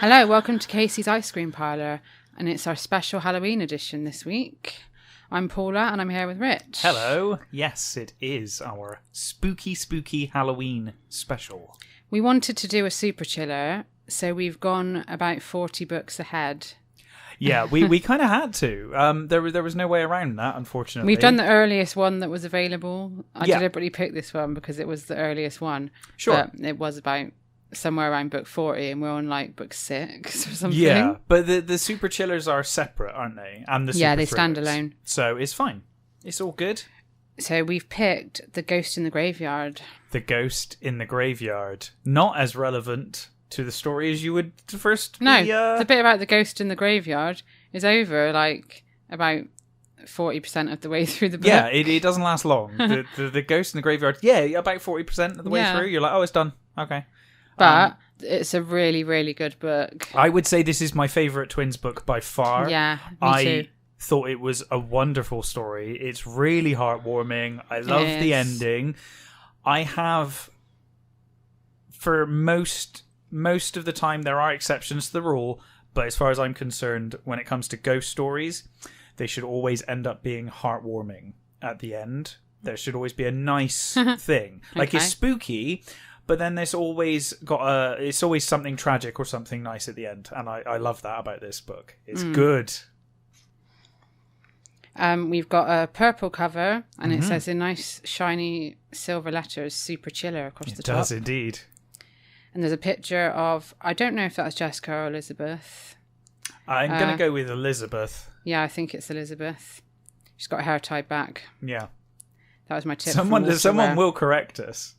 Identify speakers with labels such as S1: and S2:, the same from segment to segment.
S1: Hello, welcome to Casey's Ice Cream Parlor, and it's our special Halloween edition this week. I'm Paula, and I'm here with Rich.
S2: Hello. Yes, it is our spooky Halloween special.
S1: We wanted to do a super chiller, so we've gone about 40 books ahead.
S2: Yeah, we kind of had to. There was no way around that, unfortunately.
S1: We've done the earliest one that was available. I deliberately picked this one because it was the earliest one.
S2: Sure.
S1: But it was about somewhere around book 40, and we're on like book 6 or something.
S2: Yeah, but the super chillers are separate, aren't they? And the super
S1: they
S2: thrillers.
S1: stand alone.
S2: So it's fine. It's all good.
S1: So we've picked The Ghost in the Graveyard.
S2: The Ghost in the Graveyard. Not as relevant to the story as you would first
S1: No,
S2: be,
S1: the bit about the ghost in the graveyard is over like about 40% of the way through the book.
S2: Yeah, it doesn't last long. the Ghost in the Graveyard, about 40% of the way through. You're like, oh, it's done. Okay.
S1: But it's a really, really good book.
S2: I would say this is my favourite Twins book by far.
S1: Yeah, me too.
S2: I thought it was a wonderful story. It's really heartwarming. I love the ending. I have, for most of the time, there are exceptions to the rule, but as far as I'm concerned, when it comes to ghost stories, they should always end up being heartwarming at the end. There should always be a nice thing. Like, it's spooky, but then there's always it's always something tragic or something nice at the end. And I love that about this book. It's good.
S1: We've got a purple cover, and it says in nice shiny silver letters, Super Chiller across the top.
S2: It does indeed.
S1: And there's a picture of, I don't know if that's Jessica or Elizabeth.
S2: I'm going to go with Elizabeth.
S1: Yeah, I think it's Elizabeth. She's got her hair tied back.
S2: Yeah.
S1: That was my tip.
S2: Someone will correct us.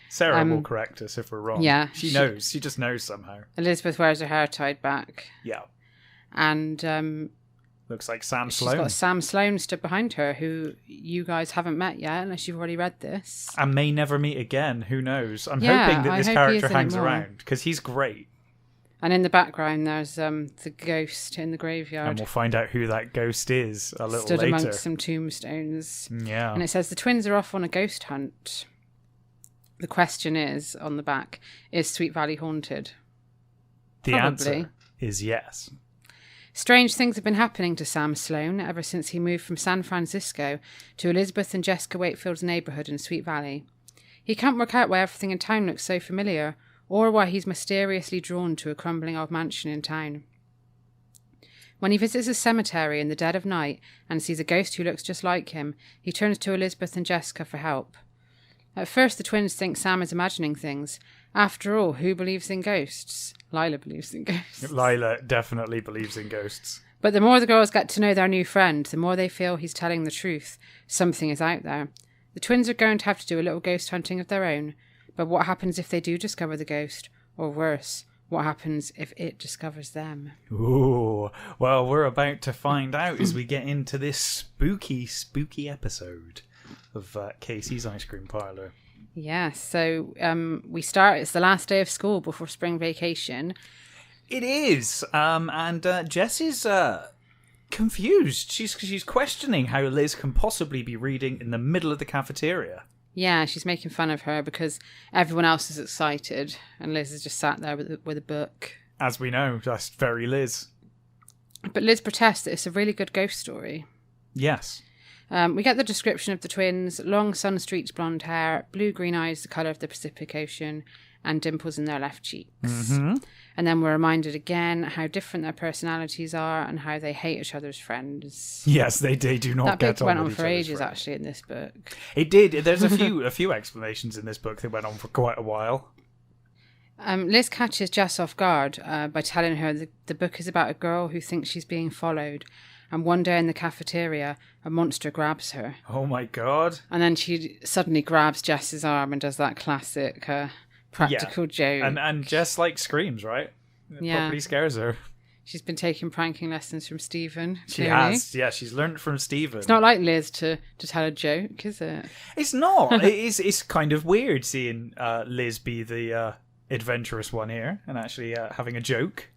S2: Sarah will correct us if we're wrong.
S1: Yeah.
S2: She knows. She just knows somehow.
S1: Elizabeth wears her hair tied back.
S2: Yeah.
S1: And
S2: looks like Sam
S1: she's
S2: Sloan.
S1: got Sam Sloan stood behind her, who you guys haven't met yet, unless you've already read this.
S2: And may never meet again. Who knows? I'm hoping that this character hangs around, because he's great.
S1: And in the background, there's the ghost in the graveyard.
S2: And we'll find out who that ghost is a little
S1: later. Stood
S2: later.
S1: amongst some tombstones.
S2: Yeah.
S1: And it says the twins are off on a ghost hunt. The question is, on the back, is Sweet Valley haunted?
S2: The answer is yes.
S1: Strange things have been happening to Sam Sloan ever since he moved from San Francisco to Elizabeth and Jessica Wakefield's neighbourhood in Sweet Valley. He can't work out why everything in town looks so familiar, or why he's mysteriously drawn to a crumbling old mansion in town. When he visits a cemetery in the dead of night and sees a ghost who looks just like him, he turns to Elizabeth and Jessica for help. At first, the twins think Sam is imagining things. After all, who believes in ghosts? Lila believes in ghosts.
S2: Lila definitely believes in ghosts.
S1: But the more the girls get to know their new friend, the more they feel he's telling the truth. Something is out there. The twins are going to have to do a little ghost hunting of their own. But what happens if they do discover the ghost? Or worse, what happens if it discovers them?
S2: Ooh, well, we're about to find out as we get into this spooky episode of Casey's Ice Cream Parlor.
S1: Yeah, so we start, it's the last day of school before spring vacation.
S2: It is, and Jess is confused. She's questioning how Liz can possibly be reading in the middle of the cafeteria.
S1: Yeah, she's making fun of her because everyone else is excited and Liz is just sat there with a book.
S2: As we know, that's very Liz.
S1: But Liz protests that it's a really good ghost story.
S2: Yes.
S1: We get the description of the twins: long sun-streaked blonde hair, blue-green eyes the colour of the Pacific Ocean, and dimples in their left cheeks. Mm-hmm. And then we're reminded again how different their personalities are and how they hate each other's friends.
S2: Yes, they do not get on with each other's friends. That book went on for ages,
S1: actually, in this book.
S2: It did. There's a few explanations in this book that went on for quite a while.
S1: Liz catches Jess off guard by telling her the book is about a girl who thinks she's being followed. And one day in the cafeteria, a monster grabs her.
S2: Oh my god.
S1: And then she suddenly grabs Jess's arm and does that classic practical joke.
S2: And Jess screams, right? It properly scares her.
S1: She's been taking pranking lessons from Stephen.
S2: She has, yeah. She's learned from Stephen.
S1: It's not like Liz to tell a joke, is it?
S2: It's not. It's kind of weird seeing Liz be the adventurous one here and actually having a joke.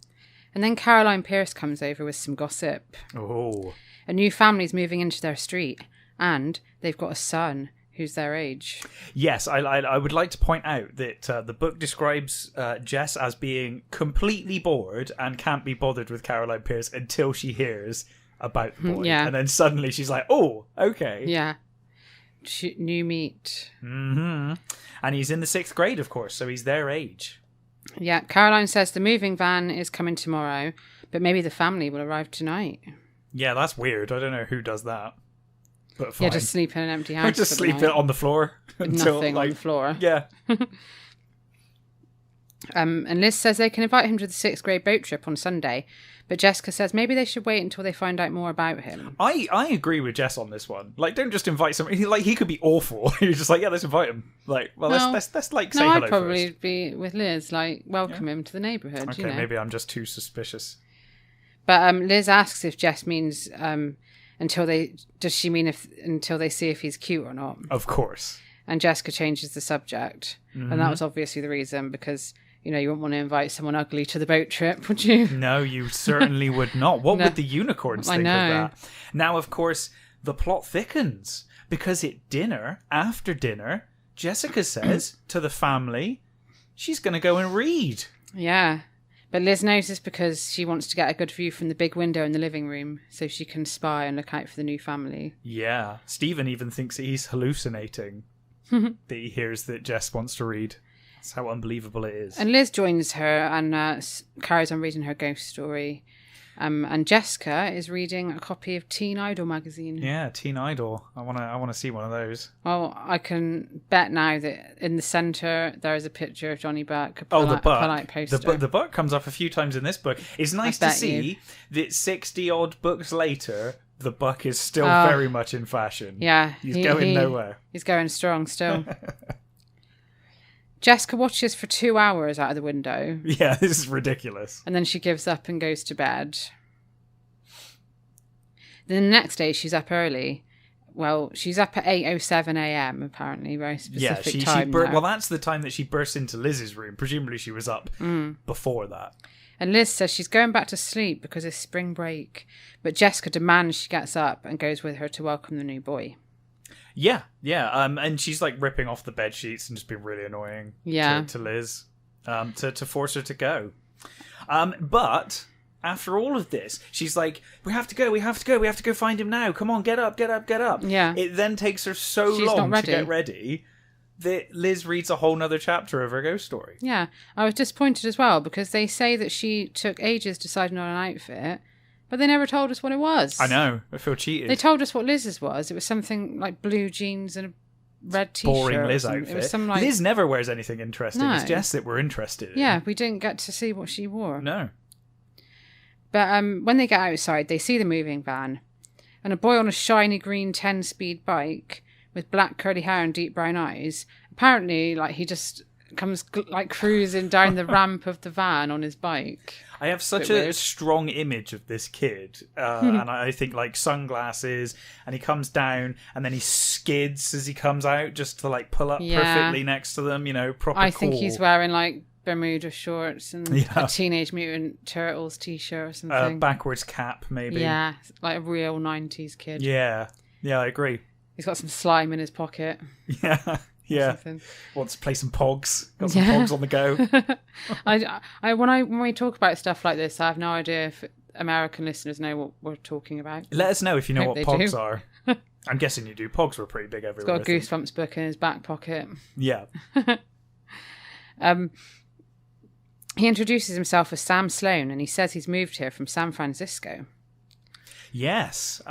S1: And then Caroline Pierce comes over with some gossip.
S2: Oh.
S1: A new family's moving into their street, and they've got a son who's their age.
S2: Yes, I would like to point out that the book describes Jess as being completely bored and can't be bothered with Caroline Pierce until she hears about the boy.
S1: Yeah.
S2: And then suddenly she's like, oh, okay.
S1: Yeah. New meat.
S2: Mm-hmm. And he's in the 6th grade, of course, so he's their age.
S1: Yeah, Caroline says the moving van is coming tomorrow, but maybe the family will arrive tonight.
S2: Yeah, that's weird. I don't know who does that. But fine.
S1: Yeah, just sleep in an empty house.
S2: Or just sleep it on the floor. Until,
S1: nothing on the floor.
S2: Yeah.
S1: And Liz says they can invite him to the 6th grade boat trip on Sunday, but Jessica says maybe they should wait until they find out more about him.
S2: I agree with Jess on this one. Like, don't just invite somebody. Like, he could be awful. You're just like, yeah, let's invite him. Like, well, let's like say hello
S1: I'd probably
S2: first.
S1: be with Liz, like, welcome him to the neighbourhood.
S2: Okay,
S1: you know?
S2: Maybe I'm just too suspicious.
S1: But Liz asks if Jess means until they see if he's cute or not.
S2: Of course.
S1: And Jessica changes the subject, and that was obviously the reason because. You know, you wouldn't want to invite someone ugly to the boat trip, would you?
S2: No, you certainly would not. What would the unicorns think of that? Now, of course, the plot thickens because after dinner, Jessica says to the family, she's going to go and read.
S1: Yeah. But Liz knows this because she wants to get a good view from the big window in the living room so she can spy and look out for the new family.
S2: Yeah. Stephen even thinks that he's hallucinating that he hears that Jess wants to read. That's how unbelievable it is.
S1: And Liz joins her and carries on reading her ghost story. And Jessica is reading a copy of Teen Idol magazine.
S2: Yeah, Teen Idol. I wanna see one of those.
S1: Well, I can bet now that in the centre there is a picture of Johnny Buck.
S2: The Buck.
S1: Polite poster.
S2: The Buck comes up a few times in this book. It's nice to see that 60 odd books later, the Buck is still very much in fashion.
S1: Yeah,
S2: he's going nowhere.
S1: He's going strong still. Jessica watches for 2 hours out of the window.
S2: Yeah, this is ridiculous.
S1: And then she gives up and goes to bed. Then the next day she's up early. Well, she's up at 8:07 a.m. apparently, very specific time.
S2: Well, that's the time that she burst into Liz's room. Presumably she was up before that. And
S1: Liz says she's going back to sleep because it's spring break. But Jessica demands she gets up and goes with her to welcome the new boy.
S2: Yeah. And she's like ripping off the bed sheets and just being really annoying to Liz to force her to go. But after all of this, she's like, we have to go find him now. Come on, get up.
S1: Yeah.
S2: It then takes her so long to get ready that Liz reads a whole nother chapter of her ghost story. Yeah.
S1: I was disappointed as well because they say that she took ages deciding on an outfit. But they never told us what it was.
S2: I know. I feel cheated.
S1: They told us what Liz's was. It was something like blue jeans and a red t-shirt.
S2: Boring Liz outfit.
S1: It was some,
S2: Liz never wears anything interesting. No. It's Jess that we're interested in.
S1: Yeah, we didn't get to see what she wore.
S2: No.
S1: But when they get outside, they see the moving van. And a boy on a shiny green 10-speed bike with black curly hair and deep brown eyes. Apparently, like, he just comes like cruising down the ramp of the van on his bike.
S2: I have such a strong image of this kid, and I think like sunglasses, and he comes down, and then he skids as he comes out, just to like pull up perfectly next to them. You know, proper.
S1: I think he's wearing like Bermuda shorts and a Teenage Mutant Turtles t-shirt or something.
S2: Backwards cap, maybe.
S1: Yeah, like a real 90s kid.
S2: Yeah, I agree.
S1: He's got some slime in his pocket.
S2: Yeah. Wants to play some pogs. Got some pogs on the go.
S1: When we talk about stuff like this, I have no idea if American listeners know what we're talking about.
S2: Let us know if you know what pogs are. I'm guessing you do. Pogs were pretty big everywhere.
S1: He's got a Goosebumps book in his back pocket.
S2: Yeah.
S1: He introduces himself as Sam Sloan, and he says he's moved here from San Francisco.
S2: Yes.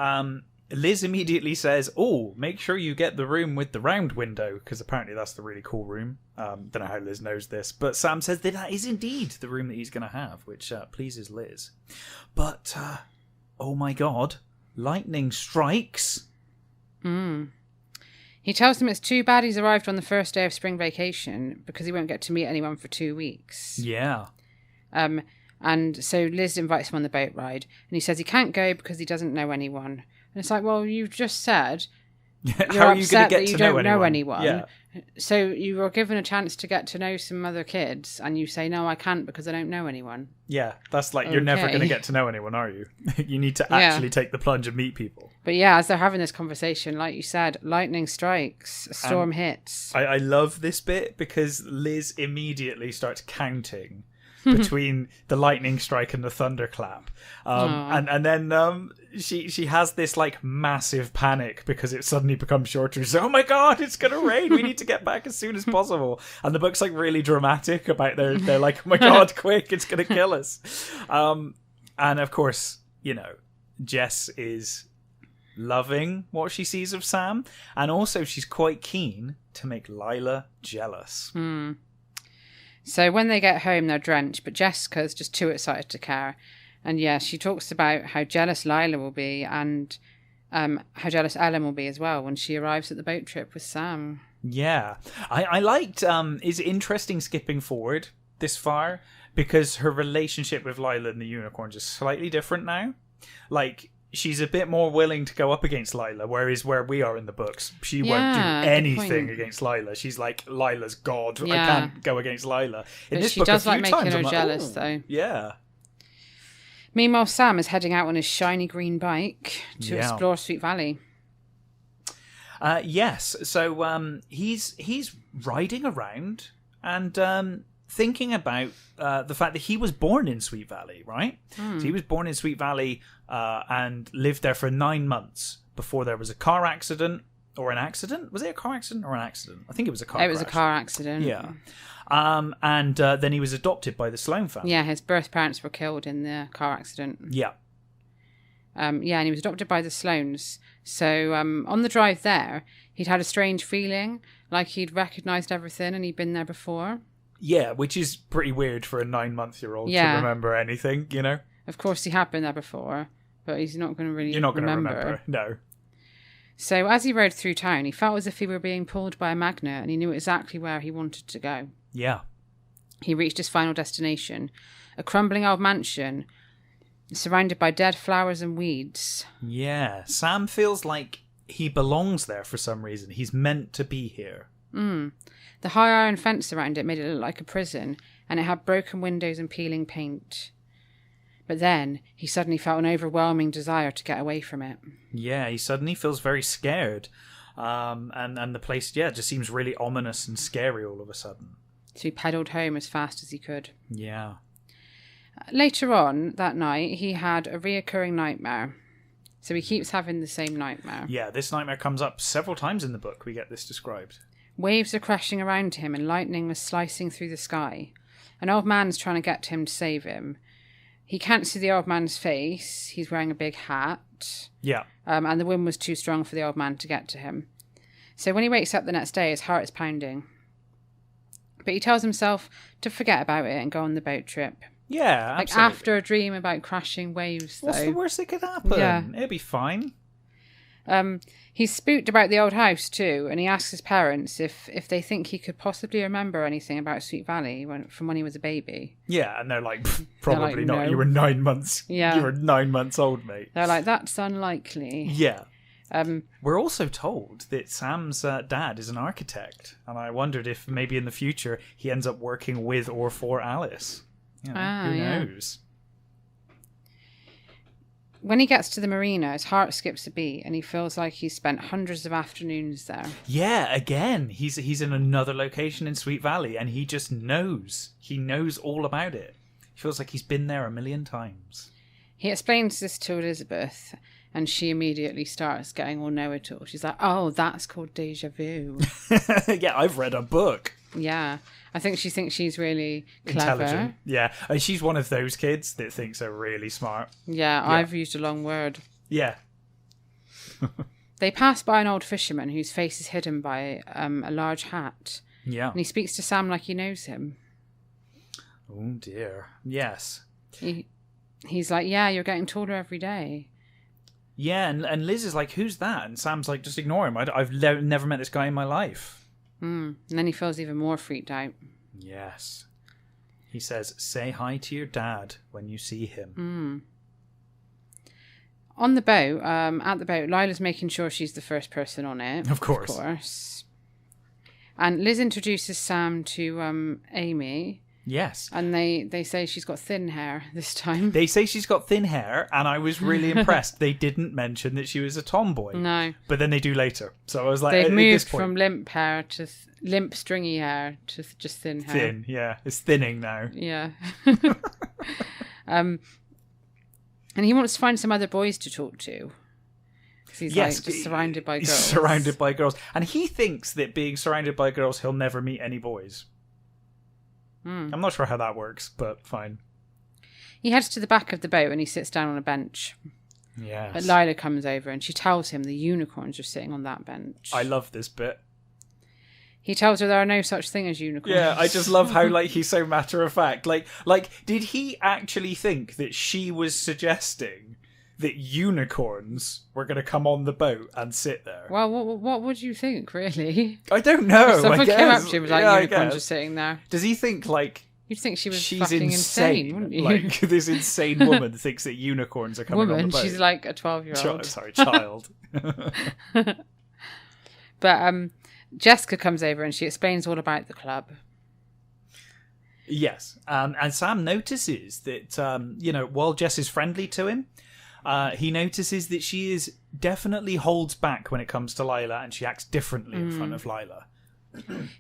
S2: Liz immediately says, make sure you get the room with the round window, because apparently that's the really cool room. Don't know how Liz knows this, but Sam says that is indeed the room that he's going to have, which pleases Liz. But, oh my god, lightning strikes.
S1: He tells them it's too bad he's arrived on the first day of spring vacation, because he won't get to meet anyone for 2 weeks.
S2: Yeah.
S1: And so Liz invites him on the boat ride, and he says he can't go because he doesn't know anyone. And it's like, well, you just said you're
S2: How are you going
S1: upset
S2: to get
S1: that you
S2: to
S1: don't know
S2: anyone?
S1: anyone.
S2: Yeah.
S1: So you were given a chance to get to know some other kids, and you say, no, I can't because I don't know anyone.
S2: Yeah, that's like, you're never going to get to know anyone, are you? You need to actually take the plunge and meet people.
S1: But yeah, as they're having this conversation, like you said, lightning strikes, a storm hits.
S2: I love this bit because Liz immediately starts counting between the lightning strike and the thunderclap. And then she has this like massive panic because it suddenly becomes shorter. She's like, oh my god, it's gonna rain, we need to get back as soon as possible. And the book's like really dramatic about they're like, oh my god, quick, it's gonna kill us. And of course, you know, Jess is loving what she sees of Sam, and also she's quite keen to make Lila jealous.
S1: So when they get home, they're drenched, but Jessica's just too excited to care. And yeah, she talks about how jealous Lila will be and how jealous Ellen will be as well when she arrives at the boat trip with Sam.
S2: Yeah. I liked, it's interesting skipping forward this far because her relationship with Lila and the unicorns is slightly different now. Like, she's a bit more willing to go up against Lila, whereas where we are in the books, she won't do anything against Lila. She's like, Lila's god. I can't go against Lila. In this
S1: she
S2: book,
S1: does
S2: a few
S1: like
S2: times,
S1: making her
S2: I'm
S1: jealous, though.
S2: Yeah.
S1: Meanwhile, Sam is heading out on his shiny green bike to explore Sweet Valley.
S2: Yes. So he's riding around and thinking about the fact that he was born in Sweet Valley, right? So he was born in Sweet Valley and lived there for 9 months before there was a car accident or an accident. Was it a car accident or an accident? I think it was a car.
S1: It was a car accident.
S2: Yeah. And then he was adopted by the Sloane family.
S1: Yeah, his birth parents were killed in the car accident.
S2: Yeah.
S1: And he was adopted by the Sloanes. So on the drive there, he'd had a strange feeling, like he'd recognised everything and he'd been there before.
S2: Yeah, which is pretty weird for a 9-month-old to remember anything, you know?
S1: Of course, he had been there before, but he's not going to really
S2: You're not going to remember, no.
S1: So as he rode through town, he felt as if he were being pulled by a magnet and he knew exactly where he wanted to go.
S2: Yeah.
S1: He reached his final destination, a crumbling old mansion surrounded by dead flowers and weeds.
S2: Yeah, Sam feels like he belongs there for some reason. He's meant to be here.
S1: The high iron fence around it made it look like a prison, and it had broken windows and peeling paint. But then he suddenly felt an overwhelming desire to get away from it.
S2: Yeah, he suddenly feels very scared. And the place, just seems really ominous and scary all of a sudden.
S1: So he pedalled home as fast as he could.
S2: Yeah.
S1: Later on that night, he had a reoccurring nightmare. So he keeps having the same nightmare.
S2: Yeah, this nightmare comes up several times in the book. We get this described.
S1: Waves are crashing around him and lightning was slicing through the sky. An old man's trying to get to him to save him. He can't see the old man's face. He's wearing a big hat.
S2: Yeah.
S1: And the wind was too strong for the old man to get to him. So when he wakes up the next day, his heart is pounding. But he tells himself to forget about it and go on the boat trip.
S2: Yeah, absolutely.
S1: Like after a dream about crashing waves, though.
S2: What's the worst that could happen?
S1: Yeah.
S2: It'll be fine.
S1: He's spooked about the old house too, and he asks his parents if they think he could possibly remember anything about Sweet Valley from when he was a baby.
S2: Yeah, and they're like, probably
S1: they're like,
S2: not.
S1: no.
S2: You were 9 months.
S1: Yeah.
S2: You were 9 months old, mate.
S1: They're like, that's unlikely.
S2: Yeah. We're also told that Sam's dad is an architect, and I wondered if maybe in the future he ends up working with or for Alice. You know, who knows?
S1: When he gets to the marina, his heart skips a beat and he feels like he's spent hundreds of afternoons there.
S2: Yeah, again, he's in another location in Sweet Valley and he just knows. He knows all about it. He feels like he's been there a million times.
S1: He explains this to Elizabeth and she immediately starts getting all know-it-all. She's like, oh, that's called deja vu.
S2: Yeah, I've read a book.
S1: Yeah, I think she thinks she's really clever.
S2: Intelligent. Yeah, she's one of those kids that thinks they're really smart.
S1: Yeah, I've used a long word.
S2: Yeah.
S1: They pass by an old fisherman whose face is hidden by a large hat.
S2: Yeah.
S1: And he speaks to Sam like he knows him.
S2: Oh dear. Yes.
S1: He's like, yeah, you're getting taller every day.
S2: Yeah, and Liz is like, who's that? And Sam's like, just ignore him. I've never met this guy in my life.
S1: And then he feels even more freaked out.
S2: Yes. He says, say hi to your dad when you see him.
S1: On the boat, at the boat, Lila's making sure she's the first person on it.
S2: Of course.
S1: Of course. And Liz introduces Sam to Amy.
S2: Yes.
S1: And they say she's got thin hair this time.
S2: They say she's got thin hair, and I was really impressed. They didn't mention that she was a tomboy.
S1: No.
S2: But then they do later. So I was like,
S1: they've
S2: at
S1: moved
S2: this point,
S1: from limp hair to limp, stringy hair to just thin hair.
S2: thin, yeah. It's thinning now.
S1: Yeah. And he wants to find some other boys to talk to. He's
S2: yes,
S1: like just surrounded by girls.
S2: He's surrounded by girls. And he thinks that being surrounded by girls, he'll never meet any boys. I'm not sure how that works, but fine.
S1: He heads to the back of the boat and he sits down on a bench.
S2: Yes.
S1: But Lila comes over and she tells him the unicorns are sitting on that bench.
S2: I love this bit.
S1: He tells her there are no such thing as unicorns.
S2: Yeah, I just love how he's so matter of fact. Like, did he actually think that she was suggesting that unicorns were going to come on the boat and sit there?
S1: Well, what would you think, really?
S2: I don't know.
S1: If someone
S2: I guess.
S1: came up to him and was like,
S2: Yeah,
S1: unicorns are sitting there.
S2: Does he think
S1: You'd think she was
S2: she's
S1: fucking insane, wouldn't you?
S2: Like this insane woman thinks that unicorns are coming on the boat.
S1: She's like a 12-year-old.
S2: Child.
S1: But Jessica comes over and she explains all about the club.
S2: Yes, and Sam notices that while Jess is friendly to him, he notices that she is definitely holds back when it comes to Lila, and she acts differently in front of Lila.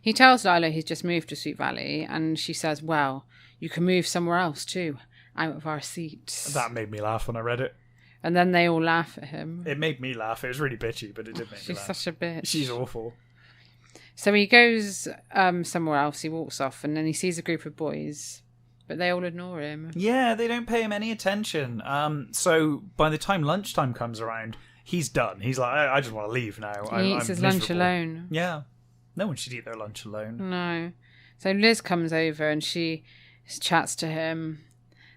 S1: He tells Lila he's just moved to Sweet Valley, and she says, well, you can move somewhere else too, out of our seats.
S2: That made me laugh when I read it.
S1: And then they all laugh at him.
S2: It made me laugh. It was really bitchy, but it did make me
S1: She's
S2: laugh.
S1: such a bitch.
S2: She's awful.
S1: So he goes somewhere else, he walks off, and then he sees a group of boys, but they all ignore him.
S2: Yeah, they don't pay him any attention. So by the time lunchtime comes around, he's done. He's like, I just want to leave now.
S1: He eats his lunch alone.
S2: Yeah. No one should eat their lunch alone.
S1: No. So Liz comes over and she chats to him,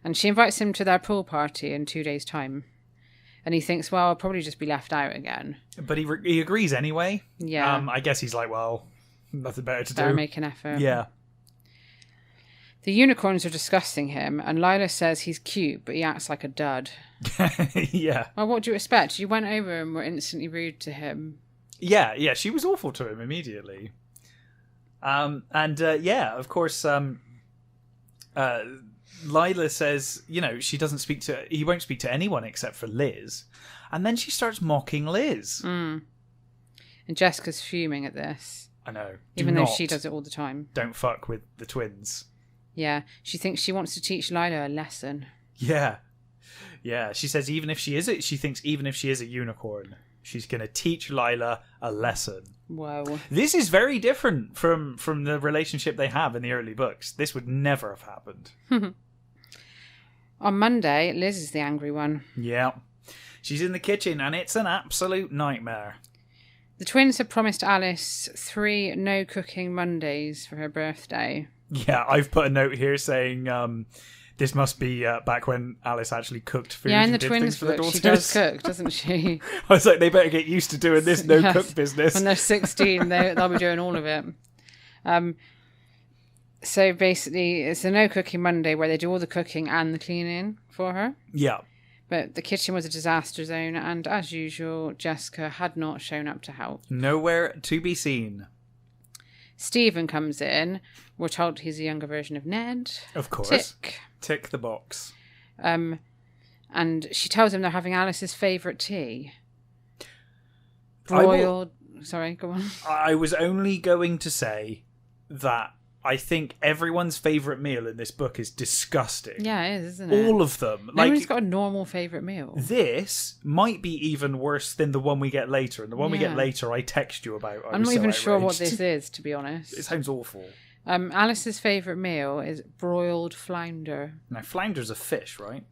S1: and she invites him to their pool party in 2 days' time. And he thinks, well, I'll probably just be left out again.
S2: But he agrees anyway.
S1: Yeah.
S2: I guess he's like, well, nothing better to
S1: Better
S2: do.
S1: make an effort.
S2: Yeah.
S1: The unicorns are discussing him, and Lila says he's cute, but he acts like a dud.
S2: Yeah.
S1: Well, what do you expect? You went over and were instantly rude to him.
S2: Yeah, she was awful to him immediately. Of course, Lila says, he he won't speak to anyone except for Liz. And then she starts mocking Liz.
S1: And Jessica's fuming at this.
S2: I know.
S1: Even though she does it all the time.
S2: Don't fuck with the twins.
S1: Yeah, she thinks she wants to teach Lila a lesson.
S2: Yeah. Yeah, she says she thinks even if she is a unicorn, she's going to teach Lila a lesson.
S1: Whoa.
S2: This is very different from the relationship they have in the early books. This would never have happened.
S1: On Monday, Liz is the angry one.
S2: Yeah. She's in the kitchen and it's an absolute nightmare.
S1: The twins had promised Alice 3 no-cooking Mondays for her birthday.
S2: Yeah, I've put a note here saying this must be back when Alice actually cooked food.
S1: Yeah, in
S2: and
S1: the
S2: did
S1: twins
S2: things for the
S1: book, she
S2: daughters.
S1: does cook, doesn't she?
S2: I was like, they better get used to doing this no-cook
S1: Yes.
S2: business.
S1: When they're 16, they'll be doing all of it. So basically, it's a no-cooking Monday where they do all the cooking and the cleaning for her.
S2: Yeah.
S1: But the kitchen was a disaster zone, and as usual, Jessica had not shown up to help.
S2: Nowhere to be seen.
S1: Stephen comes in. We're told he's a younger version of Ned.
S2: Of course.
S1: Tick.
S2: Tick the box.
S1: And she tells him they're having Alice's favourite tea. Broiled... Sorry, go on.
S2: I was only going to say that I think everyone's favourite meal in this book is disgusting.
S1: Yeah, it is, isn't it?
S2: All of them.
S1: Nobody's got a normal favourite meal.
S2: This might be even worse than the one we get later. And the one we get
S1: Yeah.
S2: later, I text you about.
S1: I'm not even sure what this is, to be honest.
S2: It sounds awful.
S1: Alice's favourite meal is broiled flounder.
S2: Now, flounder's a fish, right?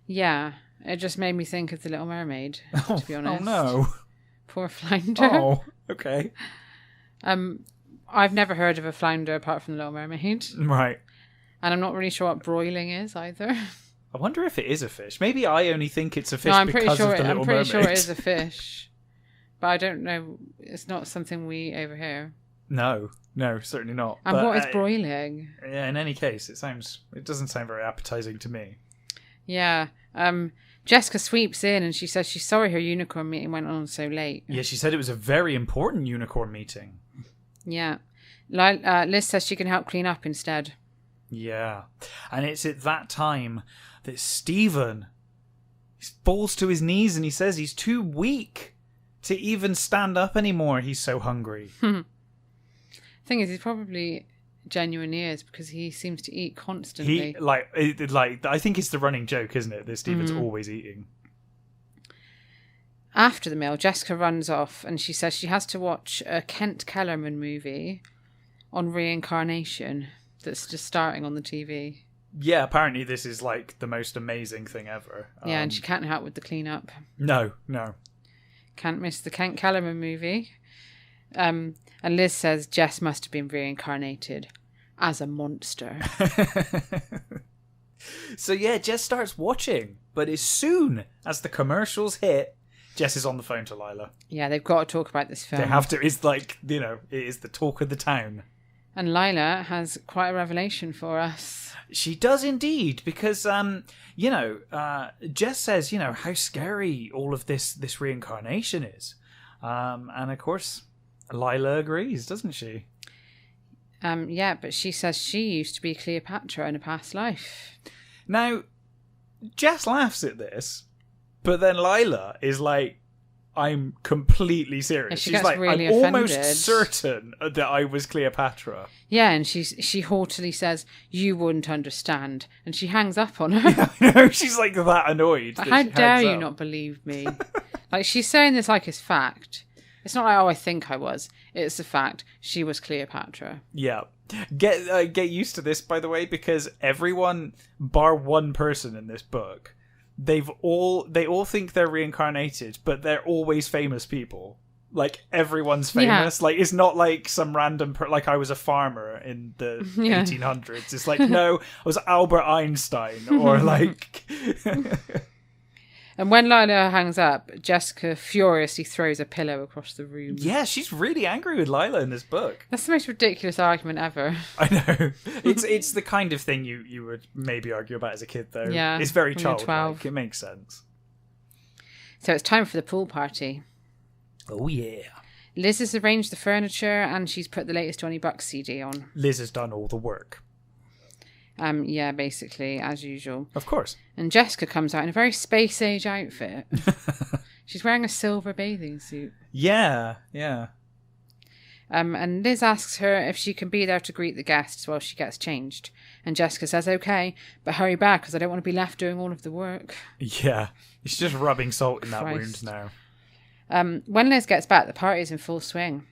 S1: Yeah, it just made me think of The Little Mermaid, to be honest.
S2: Oh, no.
S1: Poor flounder.
S2: Oh, okay.
S1: I've never heard of a flounder apart from The Little Mermaid.
S2: Right.
S1: And I'm not really sure what broiling is either.
S2: I wonder if it is a fish. Maybe I only think it's a fish
S1: No, I'm
S2: because
S1: pretty sure
S2: of The Little
S1: I'm pretty
S2: Mermaid.
S1: sure it is a fish. But I don't know. It's not something we overhear.
S2: No, certainly not.
S1: And
S2: But,
S1: what is broiling?
S2: Yeah, in any case, it doesn't sound very appetizing to me.
S1: Yeah. Jessica sweeps in and she says she's sorry her unicorn meeting went on so late.
S2: Yeah, she said it was a very important unicorn meeting.
S1: Yeah. Liz says she can help clean up instead.
S2: Yeah. And it's at that time that Stephen falls to his knees and he says he's too weak to even stand up anymore. He's so hungry.
S1: Thing is, he's probably genuinely is because he seems to eat constantly.
S2: I think it's the running joke, isn't it? That Stephen's always eating.
S1: After the meal, Jessica runs off and she says she has to watch a Kent Kellerman movie on reincarnation that's just starting on the TV.
S2: Yeah, apparently this is like the most amazing thing ever.
S1: Yeah, and she can't help with the cleanup.
S2: No.
S1: Can't miss the Kent Kellerman movie. And Liz says Jess must have been reincarnated as a monster.
S2: So yeah, Jess starts watching, but as soon as the commercials hit, Jess is on the phone to Lila.
S1: Yeah, they've got to talk about this film.
S2: They have to. It's like, it is the talk of the town.
S1: And Lila has quite a revelation for us.
S2: She does indeed, because, Jess says, how scary all of this reincarnation is. And of course, Lila agrees, doesn't she?
S1: Yeah, but she says she used to be Cleopatra in a past life.
S2: Now, Jess laughs at this, but then Lila is like, I'm completely serious.
S1: Yeah, she's
S2: like,
S1: really
S2: I'm
S1: offended.
S2: almost certain that I was Cleopatra.
S1: Yeah, and she haughtily says, you wouldn't understand. And she hangs up on her.
S2: I know, she's like that annoyed.
S1: But
S2: that
S1: how
S2: she
S1: dare
S2: hangs
S1: you
S2: up.
S1: not believe me? Like, she's saying this like it's fact. It's not like, oh, I think I was. It's the fact she was Cleopatra.
S2: Yeah. Get used to this, by the way, because everyone, bar one person in this book, they all think they're reincarnated, but they're always famous people. Like, everyone's famous. Yeah. Like, it's not like some random like I was a farmer in the 1800s. It's like, no, I was Albert Einstein, or like...
S1: And when Lila hangs up, Jessica furiously throws a pillow across the room.
S2: Yeah, she's really angry with Lila in this book.
S1: That's the most ridiculous argument ever.
S2: I know. It's the kind of thing you would maybe argue about as a kid, though.
S1: Yeah,
S2: it's very
S1: when you're 12.
S2: childlike. It makes sense.
S1: So it's time for the pool party.
S2: Oh, yeah.
S1: Liz has arranged the furniture and she's put the latest Johnny Buck CD on.
S2: Liz has done all the work.
S1: Yeah, basically, as usual.
S2: Of course.
S1: And Jessica comes out in a very space-age outfit. She's wearing a silver bathing suit.
S2: Yeah.
S1: And Liz asks her if she can be there to greet the guests while she gets changed. And Jessica says, okay, but hurry back because I don't want to be left doing all of the work.
S2: Yeah. She's just rubbing salt in that wound now.
S1: When Liz gets back, the party is in full swing.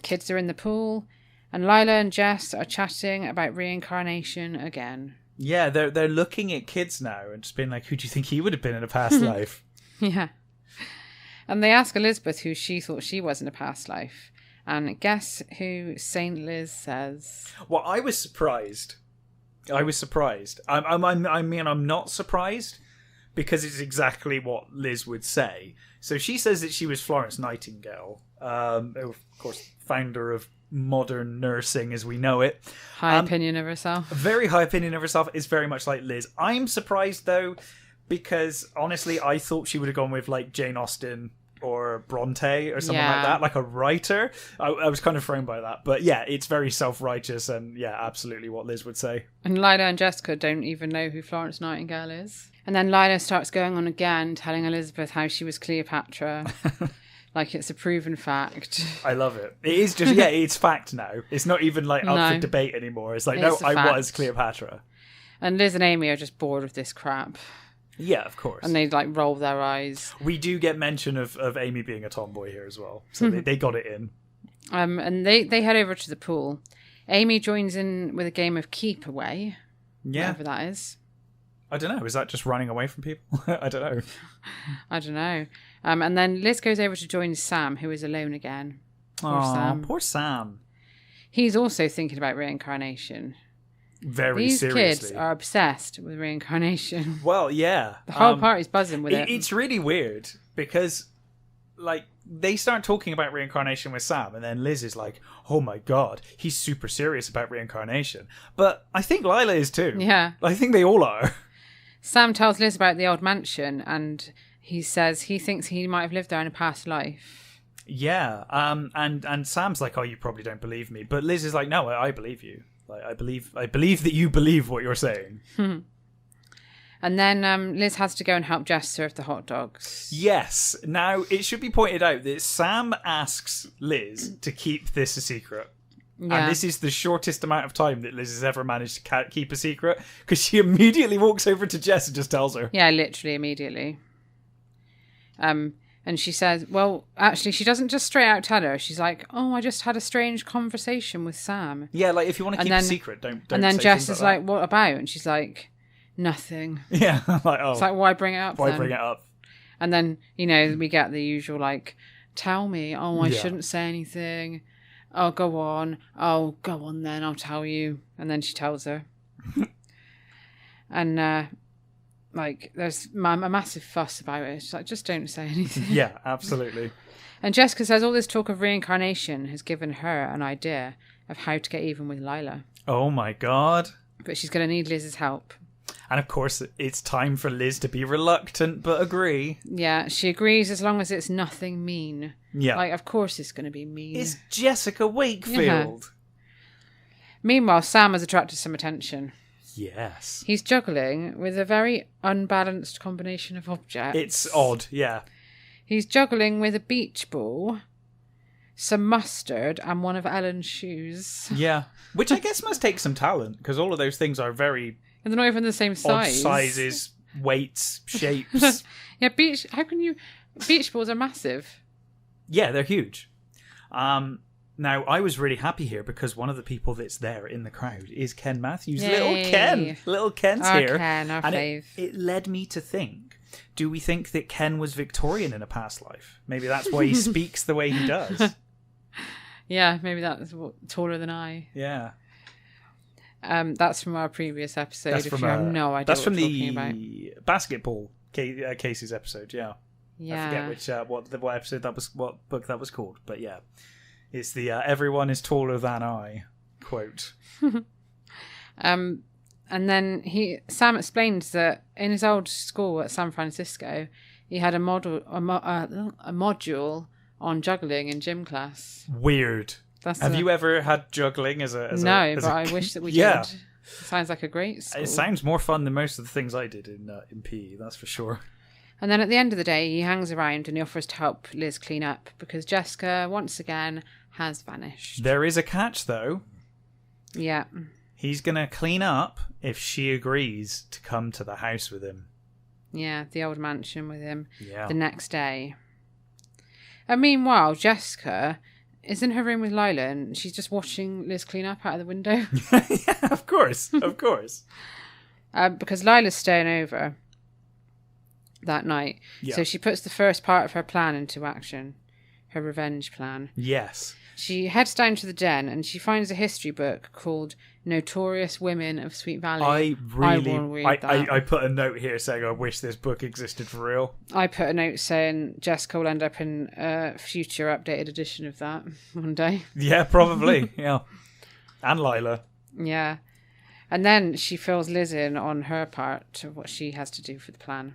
S1: Kids are in the pool. And Lila and Jess are chatting about reincarnation again.
S2: Yeah, they're looking at kids now and just being like, who do you think he would have been in a past life?
S1: Yeah. And they ask Elizabeth who she thought she was in a past life. And guess who Saint Liz says?
S2: Well, I was surprised. I'm not surprised because it's exactly what Liz would say. So she says that she was Florence Nightingale, of course, founder of modern nursing as we know it.
S1: High opinion of herself.
S2: Very high opinion of herself. Is very much like Liz. I'm surprised though, because honestly I thought she would have gone with like Jane Austen or Bronte or someone like that, like a writer. I was kind of thrown by that, but yeah, it's very self-righteous and yeah, absolutely what Liz would say.
S1: And Lila and Jessica don't even know who Florence Nightingale is. And then Lila starts going on again, telling Elizabeth how she was Cleopatra. Like it's a proven fact.
S2: I love it. It is just, it's fact now. It's not even like up for debate anymore. It's like, no, I was Cleopatra.
S1: And Liz and Amy are just bored of this crap.
S2: Yeah, of course.
S1: And they like roll their eyes.
S2: We do get mention of Amy being a tomboy here as well. So they got it in.
S1: And they head over to the pool. Amy joins in with a game of keep away.
S2: Yeah.
S1: Whatever that is.
S2: I don't know. Is that just running away from people? I don't know.
S1: I don't know. And then Liz goes over to join Sam, who is alone again.
S2: Poor Sam.
S1: He's also thinking about reincarnation.
S2: These
S1: seriously. These kids are obsessed with reincarnation.
S2: Well, yeah.
S1: The whole party's buzzing with it.
S2: It's really weird because, like, they start talking about reincarnation with Sam, and then Liz is like, oh my god, he's super serious about reincarnation. But I think Lila is too.
S1: Yeah.
S2: I think they all are.
S1: Sam tells Liz about the old mansion, and he says he thinks he might have lived there in a past life.
S2: Yeah, and Sam's like, "Oh, you probably don't believe me," but Liz is like, "No, I believe you. Like, I believe that you believe what you're saying."
S1: And then Liz has to go and help Jess serve the hot dogs.
S2: Yes. Now, it should be pointed out that Sam asks Liz to keep this a secret. Yeah. And this is the shortest amount of time that Liz has ever managed to keep a secret, because she immediately walks over to Jess and just tells her.
S1: Yeah, literally immediately. And she says, well, actually, she doesn't just straight out tell her. She's like, oh, I just had a strange conversation with Sam.
S2: Yeah, like, if you want to keep a secret, don't
S1: And then
S2: say
S1: Jess is like,
S2: that.
S1: what about? And she's like, nothing.
S2: Yeah, like, oh.
S1: It's like, why bring it up
S2: Why
S1: then?
S2: bring it up?
S1: And then, we get the usual, like, tell me. Oh, I shouldn't say anything. Oh, go on. Oh, go on then. I'll tell you. And then she tells her. And, there's a massive fuss about it. She's like, just don't say anything.
S2: Yeah, absolutely.
S1: And Jessica says all this talk of reincarnation has given her an idea of how to get even with Lila.
S2: Oh my God.
S1: But she's going to need Liz's help.
S2: And of course, it's time for Liz to be reluctant but agree.
S1: Yeah, she agrees as long as it's nothing mean.
S2: Yeah.
S1: Like, of course it's going to be mean.
S2: It's Jessica Wakefield.
S1: Yeah. Meanwhile, Sam has attracted some attention.
S2: Yes.
S1: He's juggling with a very unbalanced combination of objects.
S2: It's odd, yeah.
S1: He's juggling with a beach ball, some mustard, and one of Ellen's shoes.
S2: Yeah. Which I guess must take some talent, because all of those things are very...
S1: And they're not even the same size.
S2: Odd sizes, weights, shapes.
S1: Yeah, beach balls are massive.
S2: Yeah, they're huge. Now, I was really happy here because one of the people that's there in the crowd is Ken Matthews.
S1: Yay.
S2: Little Ken. Little Ken's
S1: our
S2: here.
S1: Ken, our fave.
S2: It led me to think, do we think that Ken was Victorian in a past life? Maybe that's why he speaks the way he does.
S1: Yeah, maybe that's taller than I.
S2: Yeah.
S1: That's from our previous episode.
S2: That's from,
S1: you have no idea
S2: that's
S1: what
S2: from
S1: we're
S2: the
S1: talking about.
S2: basketball Casey's episode, yeah.
S1: Yeah.
S2: I forget which what episode that was, what book that was called, but yeah. It's the everyone is taller than I quote.
S1: And then Sam explains that in his old school at San Francisco, he had a module on juggling in gym class.
S2: Weird. Have you ever had juggling as a
S1: but I wish that we
S2: yeah.
S1: did. Sounds like a great school.
S2: It sounds more fun than most of the things I did in PE, that's for sure.
S1: And then at the end of the day, he hangs around and he offers to help Liz clean up because Jessica, once again, has vanished.
S2: There is a catch, though.
S1: Yeah.
S2: He's going to clean up if she agrees to come to the house with him.
S1: Yeah, the old mansion with him
S2: the
S1: next day. And meanwhile, Jessica is in her room with Lila and she's just watching Liz clean up out of the window.
S2: Yeah, of course.
S1: Because Lila's staying over that night.
S2: Yeah.
S1: So she puts the first part of her plan into action. Her revenge plan.
S2: Yes.
S1: She heads down to the den and she finds a history book called Notorious Women of Sweet Valley.
S2: I put a note here saying I wish this book existed for real.
S1: I put a note saying Jessica will end up in a future updated edition of that one day.
S2: Yeah, probably. Yeah. And Lila.
S1: Yeah. And then she fills Liz in on her part of what she has to do for the plan.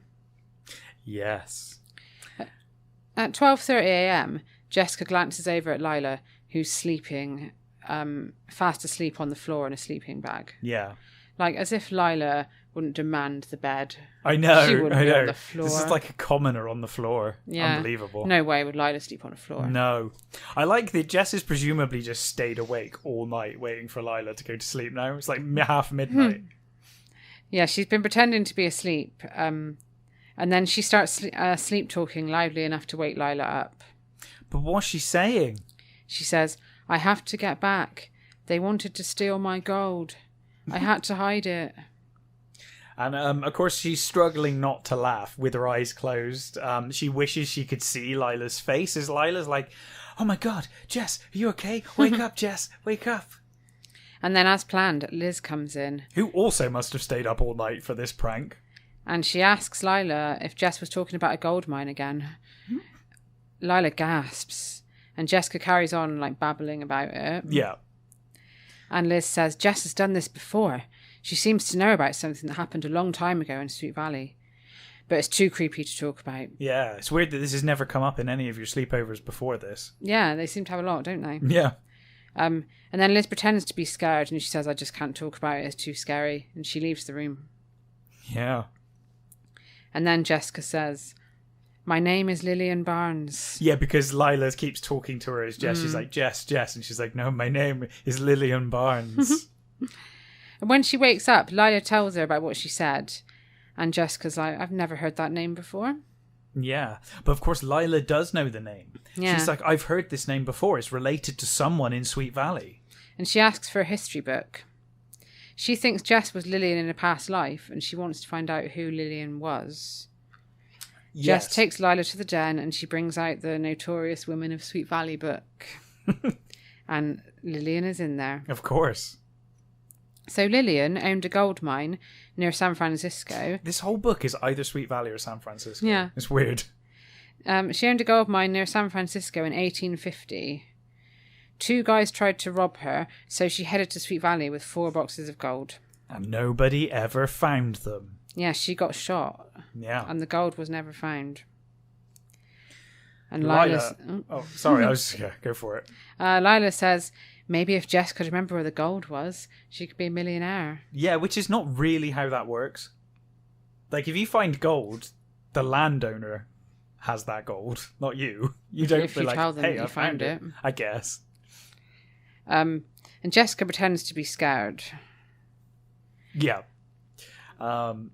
S2: Yes.
S1: At 12:30 a.m, Jessica glances over at Lila, who's sleeping, fast asleep on the floor in a sleeping bag.
S2: Yeah.
S1: Like, as if Lila wouldn't demand the bed.
S2: I know,
S1: She wouldn't be on the floor.
S2: This is like a commoner on the floor.
S1: Yeah.
S2: Unbelievable.
S1: No way would Lila sleep on a floor.
S2: No. I like that Jess has presumably just stayed awake all night waiting for Lila to go to sleep now. It's like half midnight.
S1: Yeah, she's been pretending to be asleep. And then she starts sleep talking loudly enough to wake Lila up.
S2: But what's she saying?
S1: She says, I have to get back. They wanted to steal my gold. I had to hide it.
S2: And of course she's struggling not to laugh with her eyes closed. She wishes she could see Lila's face as Lila's like, oh my God, Jess, are you okay? Wake up, Jess, wake up.
S1: And then as planned, Liz comes in.
S2: Who also must have stayed up all night for this prank.
S1: And she asks Lila if Jess was talking about a gold mine again. Lila gasps. And Jessica carries on, like, babbling about it.
S2: Yeah.
S1: And Liz says, Jess has done this before. She seems to know about something that happened a long time ago in Sweet Valley, but it's too creepy to talk about.
S2: Yeah, it's weird that this has never come up in any of your sleepovers before this.
S1: Yeah, they seem to have a lot, don't they?
S2: Yeah.
S1: And then Liz pretends to be scared, and she says, I just can't talk about it, it's too scary, and she leaves the room.
S2: Yeah.
S1: And then Jessica says, my name is Lillian Barnes.
S2: Yeah, because Lila keeps talking to her as Jess. She's like, Jess. And she's like, no, my name is Lillian Barnes.
S1: And when she wakes up, Lila tells her about what she said. And Jessica's like, I've never heard that name before.
S2: Yeah. But of course, Lila does know the name.
S1: Yeah.
S2: She's like, I've heard this name before. It's related to someone in Sweet Valley.
S1: And she asks for a history book. She thinks Jess was Lillian in a past life, and she wants to find out who Lillian was.
S2: Yes.
S1: Jess takes Lila to the den, and she brings out the Notorious Women of Sweet Valley book. And Lillian is in there.
S2: Of course.
S1: So Lillian owned a gold mine near San Francisco.
S2: This whole book is either Sweet Valley or San Francisco.
S1: Yeah.
S2: It's weird.
S1: She owned a gold mine near San Francisco in 1850. 2 guys tried to rob her, so she headed to Sweet Valley with 4 boxes of gold.
S2: And nobody ever found them.
S1: Yeah, she got shot.
S2: Yeah.
S1: And the gold was never found. And
S2: Lila... Oh, sorry, go for it.
S1: Lila says, maybe if Jess could remember where the gold was, she could be a millionaire.
S2: Yeah, which is not really how that works. Like, if you find gold, the landowner has that gold, not you. You don't
S1: if
S2: feel
S1: you
S2: like,
S1: tell them
S2: hey,
S1: that
S2: I
S1: you found it.
S2: I guess.
S1: And Jessica pretends to be scared.
S2: Yeah. And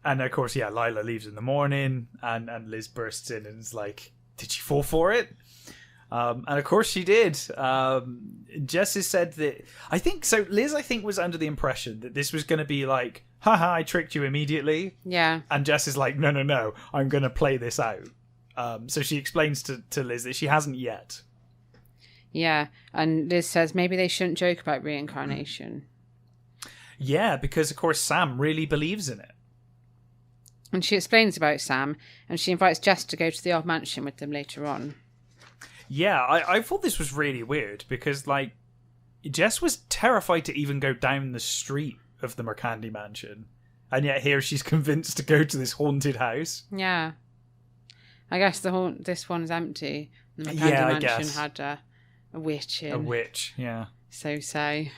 S2: of course, yeah, Lila leaves in the morning, and Liz bursts in and is like, did she fall for it? And of course she did. Jess has said that... Liz, I think, was under the impression that this was going to be like, haha, I tricked you immediately.
S1: Yeah.
S2: And Jess is like, no, I'm going to play this out. So she explains to Liz that she hasn't yet.
S1: Yeah, and Liz says maybe they shouldn't joke about reincarnation.
S2: Yeah, because of course Sam really believes in it.
S1: And she explains about Sam, and she invites Jess to go to the old mansion with them later on.
S2: Yeah, I thought this was really weird because, like, Jess was terrified to even go down the street of the Mercandy mansion. And yet here she's convinced to go to this haunted house.
S1: Yeah. I guess this one's empty. The Mercandy mansion had a witch in.
S2: A witch, yeah.
S1: So say.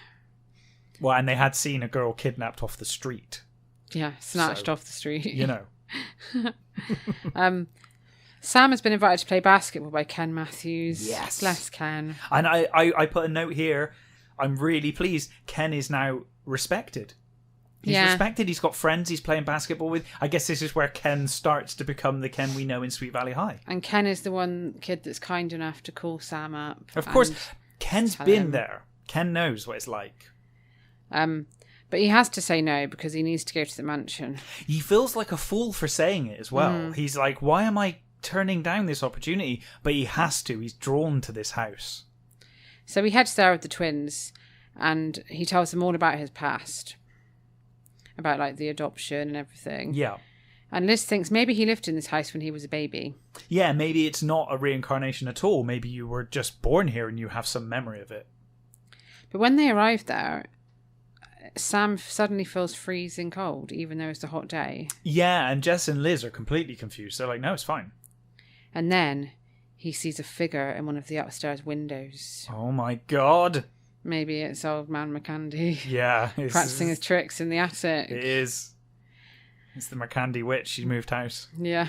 S2: Well, and they had seen a girl kidnapped off the street.
S1: Yeah, snatched off the street.
S2: You know.
S1: Sam has been invited to play basketball by Ken Matthews.
S2: Yes.
S1: Bless Ken.
S2: And I put a note here. I'm really pleased. Ken is now respected. He's respected. He's got friends he's playing basketball with. I guess this is where Ken starts to become the Ken we know in Sweet Valley High.
S1: And Ken is the one kid that's kind enough to call Sam up.
S2: Of course, Ken's been there. Ken knows what it's like.
S1: But he has to say no because he needs to go to the mansion.
S2: He feels like a fool for saying it as well. He's like, why am I turning down this opportunity? But he has to. He's drawn to this house.
S1: So he heads there with the twins and he tells them all about his past. About like the adoption and everything.
S2: Yeah.
S1: And Liz thinks maybe he lived in this house when he was a baby.
S2: Yeah, maybe it's not a reincarnation at all. Maybe you were just born here and you have some memory of it.
S1: But when they arrive there, Sam suddenly feels freezing cold, even though it's a hot day.
S2: Yeah, and Jess and Liz are completely confused. They're like, no, it's fine.
S1: And then he sees a figure in one of the upstairs windows.
S2: Oh my god.
S1: Maybe it's old man Mercandy.
S2: Yeah.
S1: Practicing his tricks in the attic.
S2: It is. It's the Mercandy witch. She moved house.
S1: Yeah.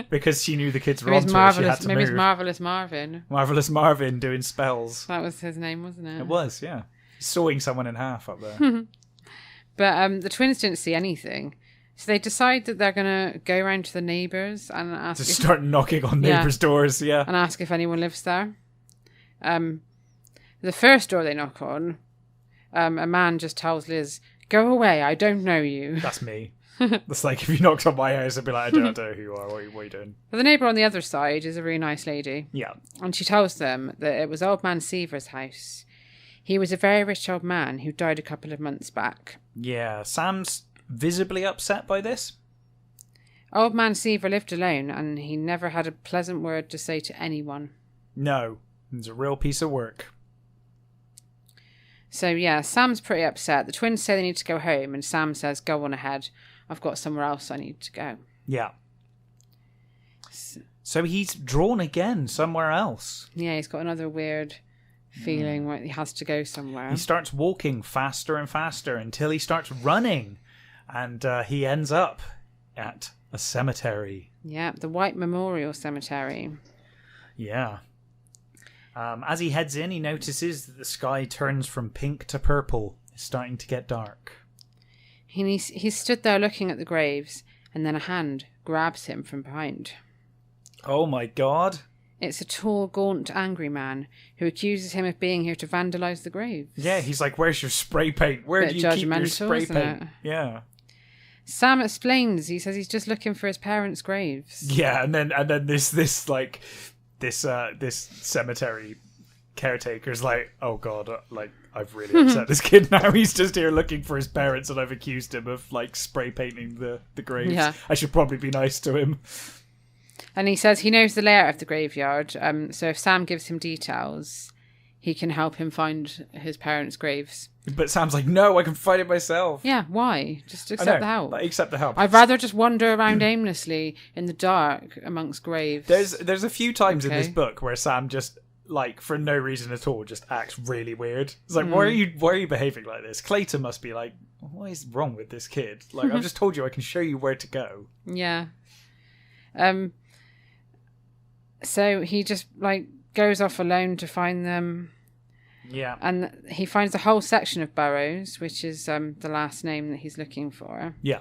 S2: Because she knew the kids were onto it, she had to
S1: maybe
S2: move.
S1: it's Marvelous Marvin.
S2: Marvelous Marvin doing spells.
S1: That was his name, wasn't it?
S2: It was, yeah. Sawing someone in half up there.
S1: But the twins didn't see anything. So they decide that they're going to go around to the neighbours and ask...
S2: To start knocking on neighbours' doors, yeah.
S1: And ask if anyone lives there. The first door they knock on, a man just tells Liz, go away, I don't know you.
S2: That's me. That's like, if you knocked on my house, I'd be like, I don't know who you are, what are you doing?
S1: But the neighbour on the other side is a really nice lady.
S2: Yeah.
S1: And she tells them that it was old man Seaver's house. He was a very rich old man who died a couple of months back.
S2: Yeah, Sam's visibly upset by this.
S1: Old man Seaver lived alone and he never had a pleasant word to say to anyone.
S2: No, it's a real piece of work.
S1: So, yeah, Sam's pretty upset. The twins say they need to go home, and Sam says, go on ahead. I've got somewhere else I need to go.
S2: Yeah. So he's drawn again somewhere else.
S1: Yeah, he's got another weird feeling where he has to go somewhere.
S2: He starts walking faster and faster until he starts running. And he ends up at a cemetery.
S1: Yeah, the White Memorial Cemetery.
S2: Yeah. As he heads in, he notices that the sky turns from pink to purple. It's starting to get dark.
S1: He stood there looking at the graves, and then a hand grabs him from behind.
S2: Oh my god.
S1: It's a tall, gaunt, angry man who accuses him of being here to vandalise the graves.
S2: Yeah, he's like, where's your spray paint? Where do you keep your spray paint? Yeah.
S1: Sam explains, he says he's just looking for his parents' graves.
S2: Yeah, and then this cemetery caretaker's like, oh god, like, I've really upset this kid now. He's just here looking for his parents and I've accused him of like spray painting the graves.
S1: Yeah.
S2: I should probably be nice to him.
S1: And he says he knows the layout of the graveyard, so if Sam gives him details, he can help him find his parents' graves.
S2: But Sam's like, no, I can find it myself.
S1: Yeah, why? Just accept the help.
S2: Like, accept the help.
S1: I'd rather just wander around aimlessly in the dark amongst graves.
S2: There's a few times in this book where Sam just, like, for no reason at all, just acts really weird. It's like, why are you behaving like this? Clayton must be like, what is wrong with this kid? Like, I've just told you I can show you where to go.
S1: Yeah. So he just, like, goes off alone to find them.
S2: Yeah.
S1: And he finds a whole section of Burrows, which is the last name that he's looking for.
S2: Yeah.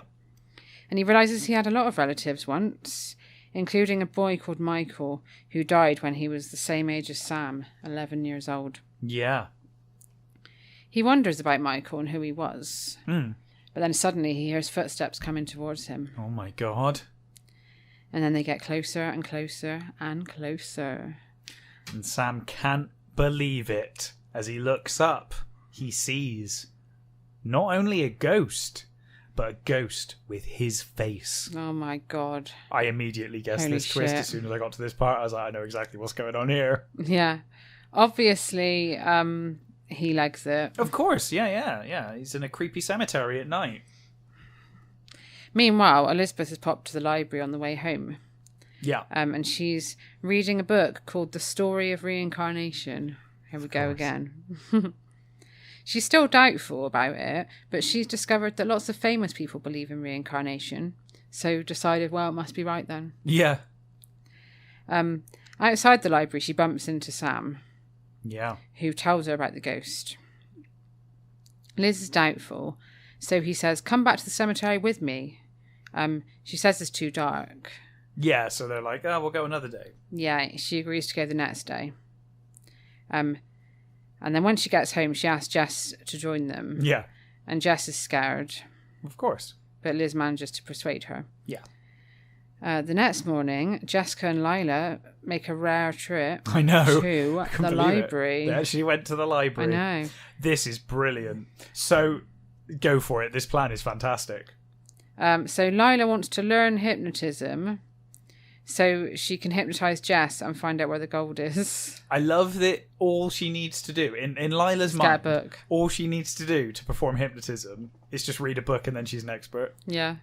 S1: And he realises he had a lot of relatives once, including a boy called Michael, who died when he was the same age as Sam, 11 years old.
S2: Yeah.
S1: He wonders about Michael and who he was.
S2: Mm.
S1: But then suddenly he hears footsteps coming towards him.
S2: Oh my god.
S1: And then they get closer and closer and closer.
S2: And Sam can't believe it. As he looks up, he sees not only a ghost, but a ghost with his face.
S1: Oh my god.
S2: I immediately guessed
S1: Holy
S2: this twist
S1: shit.
S2: as soon as I got to this part. I was like, I know exactly what's going on here.
S1: Yeah. Obviously, he likes it.
S2: Of course, yeah. He's in a creepy cemetery at night.
S1: Meanwhile, Elizabeth has popped to the library on the way home.
S2: Yeah.
S1: And she's reading a book called The Story of Reincarnation. Here we go again. She's still doubtful about it, but she's discovered that lots of famous people believe in reincarnation. So decided, well, it must be right then.
S2: Yeah.
S1: Outside the library, she bumps into Sam.
S2: Yeah.
S1: Who tells her about the ghost. Liz is doubtful, so he says, come back to the cemetery with me. She says it's too dark.
S2: Yeah, so they're like, oh, we'll go another day.
S1: Yeah, she agrees to go the next day. And then when she gets home, she asks Jess to join them.
S2: Yeah.
S1: And Jess is scared.
S2: Of course.
S1: But Liz manages to persuade her.
S2: Yeah.
S1: The next morning, Jessica and Lila make a rare trip
S2: I know.
S1: to the library.
S2: They actually went to the library.
S1: I know.
S2: This is brilliant. So, go for it. This plan is fantastic.
S1: So Lila wants to learn hypnotism so she can hypnotise Jess and find out where the gold is.
S2: I love that all she needs to do, in Lila's mind,
S1: get a book.
S2: All she needs to do to perform hypnotism is just read a book and then she's an expert.
S1: Yeah.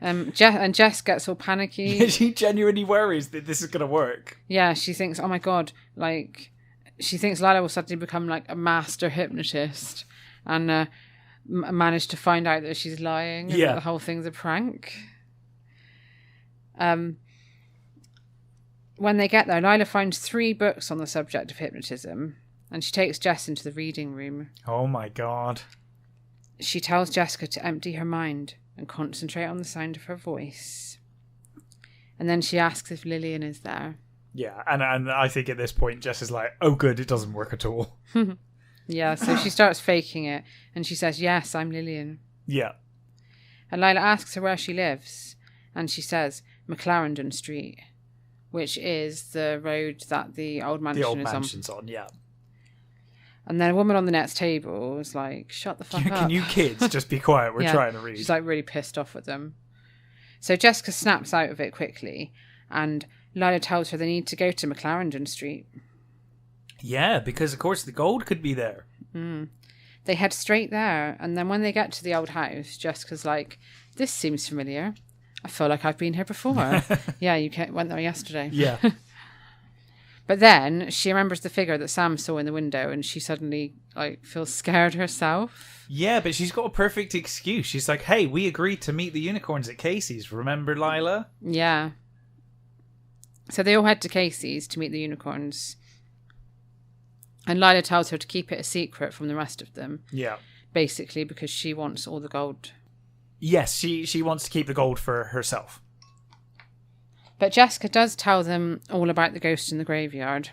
S1: Jess gets all panicky.
S2: Yeah, she genuinely worries that this is going to work.
S1: Yeah, she thinks, oh my god, like, she thinks Lila will suddenly become like a master hypnotist and manage to find out that she's lying and that the whole thing's a prank. When they get there, Lila finds 3 books on the subject of hypnotism and she takes Jess into the reading room.
S2: Oh my god.
S1: She tells Jessica to empty her mind and concentrate on the sound of her voice. And then she asks if Lillian is there.
S2: Yeah, and I think at this point Jess is like, oh good, it doesn't work at all.
S1: Yeah, so she starts faking it and she says, yes, I'm Lillian.
S2: Yeah.
S1: And Lila asks her where she lives and she says McClarendon Street, which is the road that the old mansion is
S2: mansion's on, yeah.
S1: And then a woman on the next table was like, shut the fuck up.
S2: Can you kids just be quiet? We're trying to read.
S1: She's like really pissed off with them. So Jessica snaps out of it quickly and Lila tells her they need to go to McClarendon Street.
S2: Yeah, because of course the gold could be there.
S1: They head straight there, and then when they get to the old house, Jessica's like, this seems familiar. I feel like I've been here before. Yeah, you went there yesterday.
S2: Yeah.
S1: But then she remembers the figure that Sam saw in the window, and she suddenly feels scared herself.
S2: Yeah, but she's got a perfect excuse. She's like, hey, we agreed to meet the unicorns at Casey's. Remember, Lila?
S1: Yeah. So they all head to Casey's to meet the unicorns. And Lila tells her to keep it a secret from the rest of them.
S2: Yeah.
S1: Basically because she wants all the gold.
S2: Yes, she wants to keep the gold for herself.
S1: But Jessica does tell them all about the ghost in the graveyard.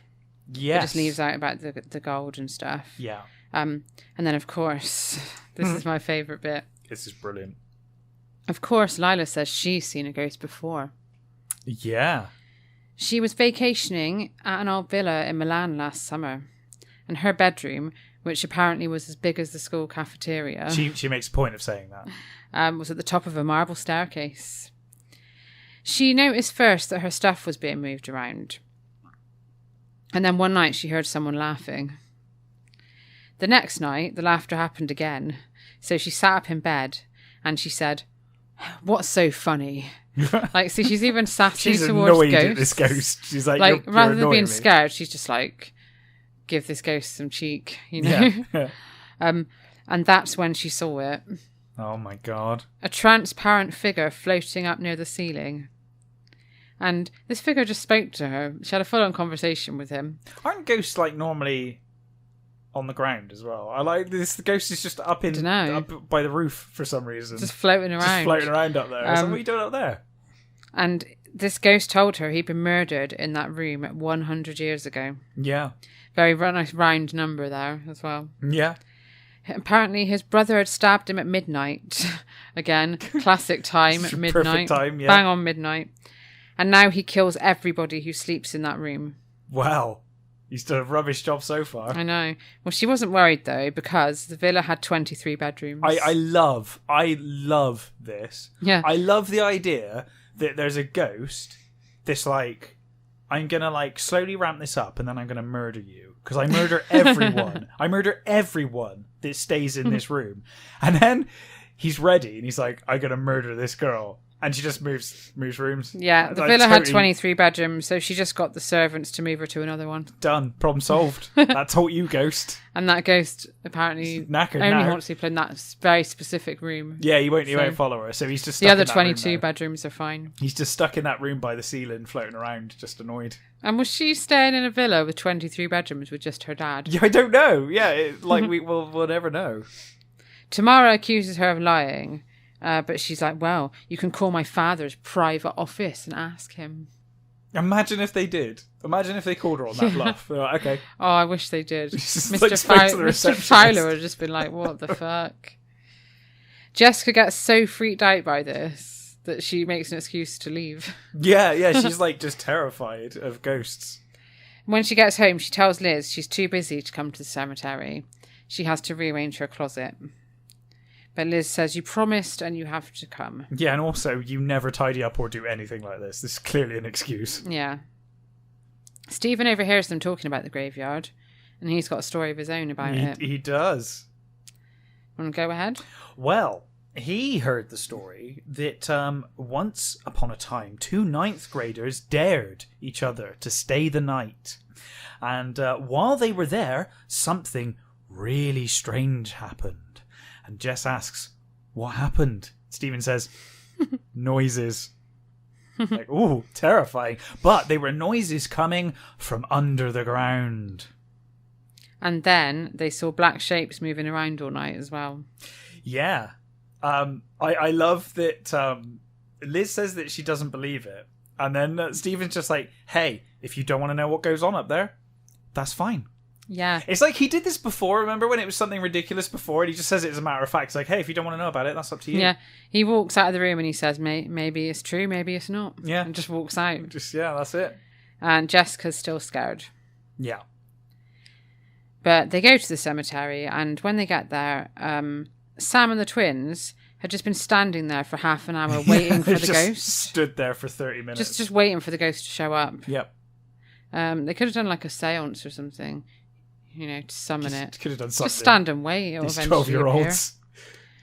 S2: Yes.
S1: It just leaves out about the gold and stuff.
S2: Yeah.
S1: And then, of course, this is my favourite bit.
S2: This is brilliant.
S1: Of course, Lila says she's seen a ghost before.
S2: Yeah.
S1: She was vacationing at an old villa in Milan last summer. And her bedroom, which apparently was as big as the school cafeteria...
S2: She makes a point of saying that.
S1: Was at the top of a marble staircase. She noticed first that her stuff was being moved around. And then one night she heard someone laughing. The next night, the laughter happened again. So she sat up in bed and she said, what's so funny? So she's even sassy
S2: she's
S1: towards
S2: annoyed
S1: ghosts.
S2: At this ghost. She's like you're
S1: rather than being
S2: me.
S1: scared, she's just like, give this ghost some cheek, you know?
S2: Yeah.
S1: And that's when she saw it.
S2: Oh my God.
S1: A transparent figure floating up near the ceiling. And this figure just spoke to her. She had a full-on conversation with him.
S2: Aren't ghosts normally on the ground as well? I like this. The ghost is just up up by the roof for some reason.
S1: Just floating around.
S2: Just floating around up there. So what are you doing up there?
S1: And this ghost told her he'd been murdered in that room 100 years ago.
S2: Yeah.
S1: Very nice round number there as well.
S2: Yeah.
S1: Apparently his brother had stabbed him at midnight. Again, classic time at midnight.
S2: Perfect time, yeah.
S1: Bang on midnight. And now he kills everybody who sleeps in that room.
S2: Wow. He's done a rubbish job so far.
S1: I know. Well, she wasn't worried, though, because the villa had 23 bedrooms.
S2: I love this.
S1: Yeah.
S2: I love the idea that there's a ghost that's like, I'm going to slowly ramp this up and then I'm going to murder you. Because I murder everyone. I murder everyone that stays in this room. And then he's ready and he's like, I'm going to murder this girl. And she just moves rooms.
S1: Yeah, the villa had 23 bedrooms, so she just got the servants to move her to another one.
S2: Done. Problem solved. That taught you, ghost.
S1: And that ghost apparently only wants to play in that very specific room.
S2: Yeah, he won't follow her, so he's just stuck
S1: the other
S2: in that
S1: 22
S2: room
S1: bedrooms are fine.
S2: He's just stuck in that room by the ceiling, floating around, just annoyed.
S1: And was she staying in a villa with 23 bedrooms with just her dad?
S2: Yeah, I don't know. Yeah, we'll never know.
S1: Tamara accuses her of lying. But she's like, well, you can call my father's private office and ask him.
S2: Imagine if they did. Imagine if they called her on that bluff. They're like, okay.
S1: Oh, I wish they did.
S2: Mr.
S1: Fowler would have just been like, what the fuck? Jessica gets so freaked out by this that she makes an excuse to leave.
S2: Yeah, she's just terrified of ghosts.
S1: When she gets home, she tells Liz she's too busy to come to the cemetery. She has to rearrange her closet. But Liz says, you promised and you have to come.
S2: Yeah, and also, you never tidy up or do anything like this. This is clearly an excuse.
S1: Yeah. Stephen overhears them talking about the graveyard, and he's got a story of his own about it.
S2: He does.
S1: Want to go ahead?
S2: Well, he heard the story that once upon a time, 2 ninth graders dared each other to stay the night. And while they were there, something really strange happened. And Jess asks, what happened? Stephen says, noises. Ooh, terrifying. But they were noises coming from under the ground.
S1: And then they saw black shapes moving around all night as well.
S2: Yeah. I love that Liz says that she doesn't believe it. And then Stephen's just like, hey, if you don't want to know what goes on up there, that's fine.
S1: Yeah.
S2: It's like he did this before. Remember when it was something ridiculous before? And he just says it as a matter of fact. It's like, hey, if you don't want to know about it, that's up to you.
S1: Yeah. He walks out of the room and he says, maybe it's true, maybe it's not.
S2: Yeah.
S1: And just walks out.
S2: Yeah, that's it.
S1: And Jessica's still scared.
S2: Yeah.
S1: But they go to the cemetery, and when they get there, Sam and the twins had just been standing there for half an hour waiting for the ghost.
S2: Stood there for 30 minutes.
S1: Just waiting for the ghost to show up.
S2: Yep.
S1: They could have done like a seance or something. to summon it.
S2: Could have done something.
S1: Just stand and wait.
S2: These 12-year-olds.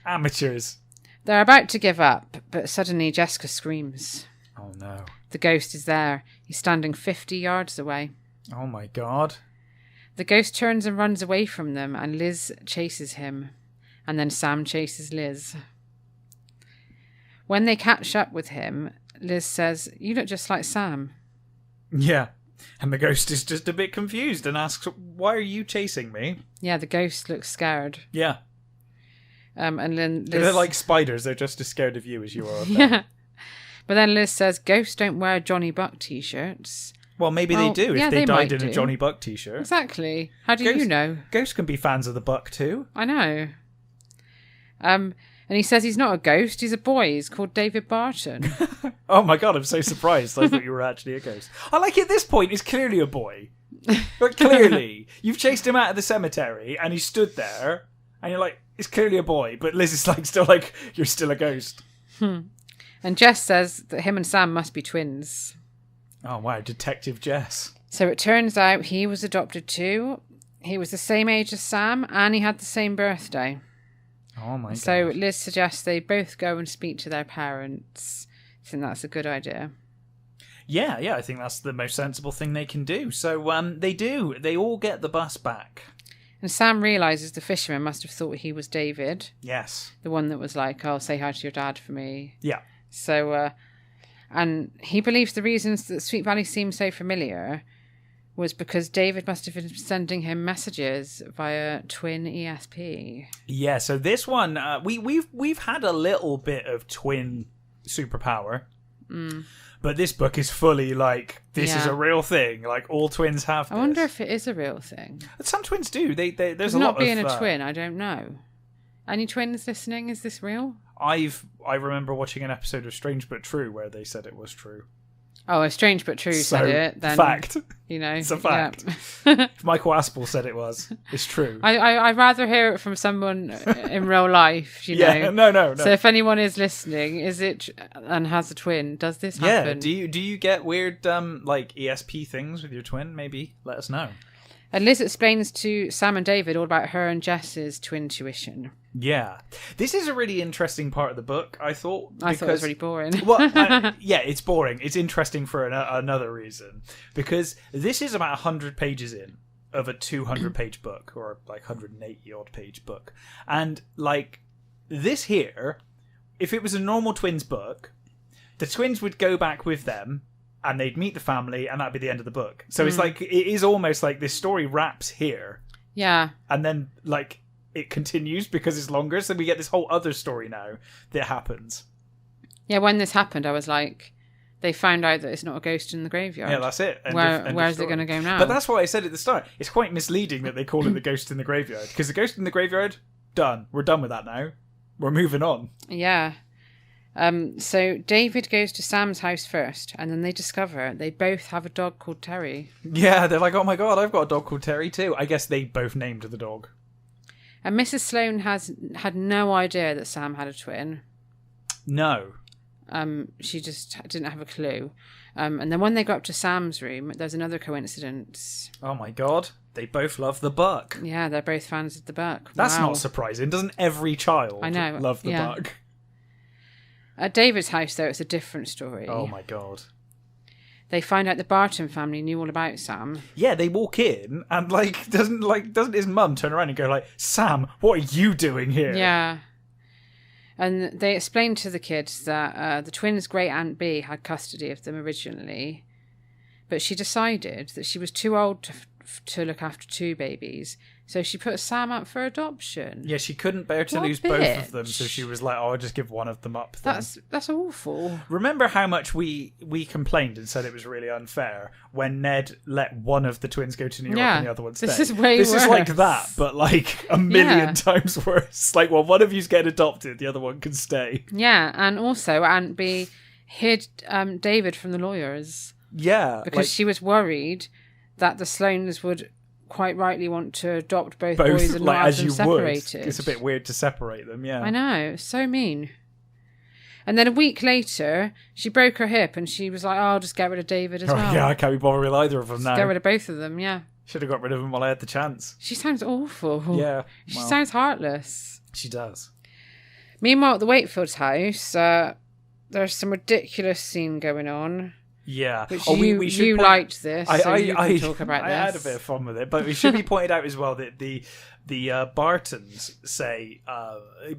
S2: Amateurs.
S1: They're about to give up, but suddenly Jessica screams.
S2: Oh no.
S1: The ghost is there. He's standing 50 yards away.
S2: Oh my god.
S1: The ghost turns and runs away from them, and Liz chases him. And then Sam chases Liz. When they catch up with him, Liz says, "You look just like Sam."
S2: Yeah. And the ghost is just a bit confused and asks, "Why are you chasing me?"
S1: Yeah, the ghost looks scared.
S2: Yeah.
S1: And then Liz...
S2: They're like spiders. They're just as scared of you as you are of them.
S1: Yeah. But then Liz says, "Ghosts don't wear Johnny Buck t-shirts."
S2: Well, maybe they do if they died in a Johnny Buck t-shirt.
S1: Exactly. How do you know?
S2: Ghosts can be fans of the Buck too.
S1: I know. And he says he's not a ghost, he's a boy. He's called David Barton.
S2: Oh my god, I'm so surprised. I thought you were actually a ghost. I like at this point, he's clearly a boy. But clearly, you've chased him out of the cemetery and he stood there and you're like, it's clearly a boy. But Liz is like, still like, you're still a ghost.
S1: And Jess says that him and Sam must be twins.
S2: Oh wow, Detective Jess.
S1: So it turns out he was adopted too. He was the same age as Sam and he had the same birthday.
S2: Oh my god.
S1: So Liz suggests they both go and speak to their parents. I think that's a good idea.
S2: Yeah, I think that's the most sensible thing they can do. So they do. They all get the bus back.
S1: And Sam realises the fisherman must have thought he was David.
S2: Yes.
S1: The one that was like, "Oh, say hi to your dad for me."
S2: Yeah.
S1: So, and he believes the reasons that Sweet Valley seemed so familiar was because David must have been sending him messages via twin ESP.
S2: Yeah, so this one, we've had a little bit of twin superpower. But this book is fully like, this is a real thing. Like, all twins have this.
S1: I wonder if it is a real thing.
S2: Some twins do. There's a lot
S1: not
S2: of...
S1: being a twin, I don't know. Any twins listening? Is this real?
S2: I remember watching an episode of Strange But True where they said it was true.
S1: Oh, if Strange But True said it, then...
S2: fact.
S1: It's
S2: a fact. If Michael Aspel said it was, it's true.
S1: I'd rather hear it from someone in real life, know.
S2: No.
S1: So if anyone is listening, is it and has a twin, does this happen?
S2: Yeah, do you get weird like ESP things with your twin? Maybe let us know.
S1: And Liz explains to Sam and David all about her and Jess's twin tuition.
S2: Yeah. This is a really interesting part of the book, I thought.
S1: I thought it was really boring.
S2: It's boring. It's interesting for another reason. Because this is about 100 pages in of a 200-page book, or like 180-odd page book. And like, this here, if it was a normal twins book, the twins would go back with them, and they'd meet the family, and that'd be the end of the book. So it's like, it is almost like this story wraps here.
S1: Yeah.
S2: And then, like, it continues because it's longer, so we get this whole other story now that happens.
S1: Yeah, when this happened, I was like, they found out that it's not a ghost in the graveyard.
S2: Yeah, that's it.
S1: Where's it going to go now?
S2: But that's what I said at the start. It's quite misleading that they call it the ghost in the graveyard. Because the ghost in the graveyard, done. We're done with that now. We're moving on.
S1: Yeah. So David goes to Sam's house first, and then they discover they both have a dog called Terry.
S2: Yeah, they're like, "Oh my god, I've got a dog called Terry too." I guess they both named the dog.
S1: And Mrs. Sloane had no idea that Sam had a twin.
S2: No.
S1: She just didn't have a clue. And then when they got up to Sam's room, there's another coincidence.
S2: Oh my god, they both love the Buck.
S1: Yeah, they're both fans of the Buck.
S2: That's not surprising. Doesn't every child love the Buck?
S1: At David's house, though, it's a different story.
S2: Oh my god.
S1: They find out the Barton family knew all about Sam.
S2: Yeah, they walk in and doesn't his mum turn around and go like, "Sam, what are you doing here?"
S1: Yeah. And they explain to the kids that the twins' great Aunt Bee had custody of them originally, but she decided that she was too old to look after two babies, so she put Sam up for adoption.
S2: Yeah, she couldn't bear to lose both of them, so she was like, "Oh, I'll just give one of them up." Then.
S1: That's awful.
S2: Remember how much we complained and said it was really unfair when Ned let one of the twins go to New York and the other one stay?
S1: This is way worse.
S2: This is like that, but like a million times worse. Like, well, one of you's getting adopted, the other one can stay.
S1: Yeah, and also Aunt Bee hid David from the lawyers.
S2: Yeah.
S1: Because she was worried that the Sloanes would quite rightly want to adopt both boys and not have them separated.
S2: It's a bit weird to separate them, yeah.
S1: I know, so mean. And then a week later, she broke her hip and she was like, "Oh, I'll just get rid of David as well."
S2: Yeah, I can't be bothered with either of them now.
S1: Get rid of both of them, yeah.
S2: Should have got rid of him while I had the chance.
S1: She sounds awful.
S2: Yeah.
S1: She sounds heartless.
S2: She does.
S1: Meanwhile, at the Wakefield's house, there's some ridiculous scene going on.
S2: Yeah.
S1: Which you liked this, so you can talk about this.
S2: I had a bit of fun with it, but it should be pointed out as well that the Bartons say,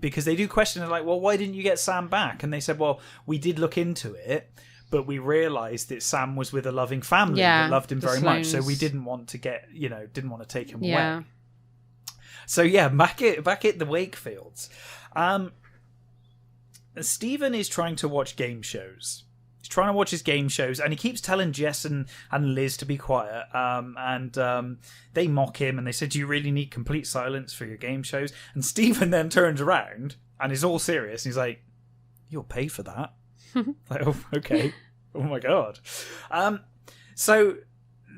S2: because they do question it, like, well, why didn't you get Sam back? And they said, well, we did look into it, but we realised that Sam was with a loving family that loved him very much, so we didn't want to didn't want to take him away. So yeah, back at the Wakefields, Stephen is trying to watch game shows. He's trying to watch his game shows, and he keeps telling Jess and Liz to be quiet. And they mock him, and they say, "Do you really need complete silence for your game shows?" And Stephen then turns around and is all serious. And he's like, "You'll pay for that." Like, oh, okay. Oh my god. So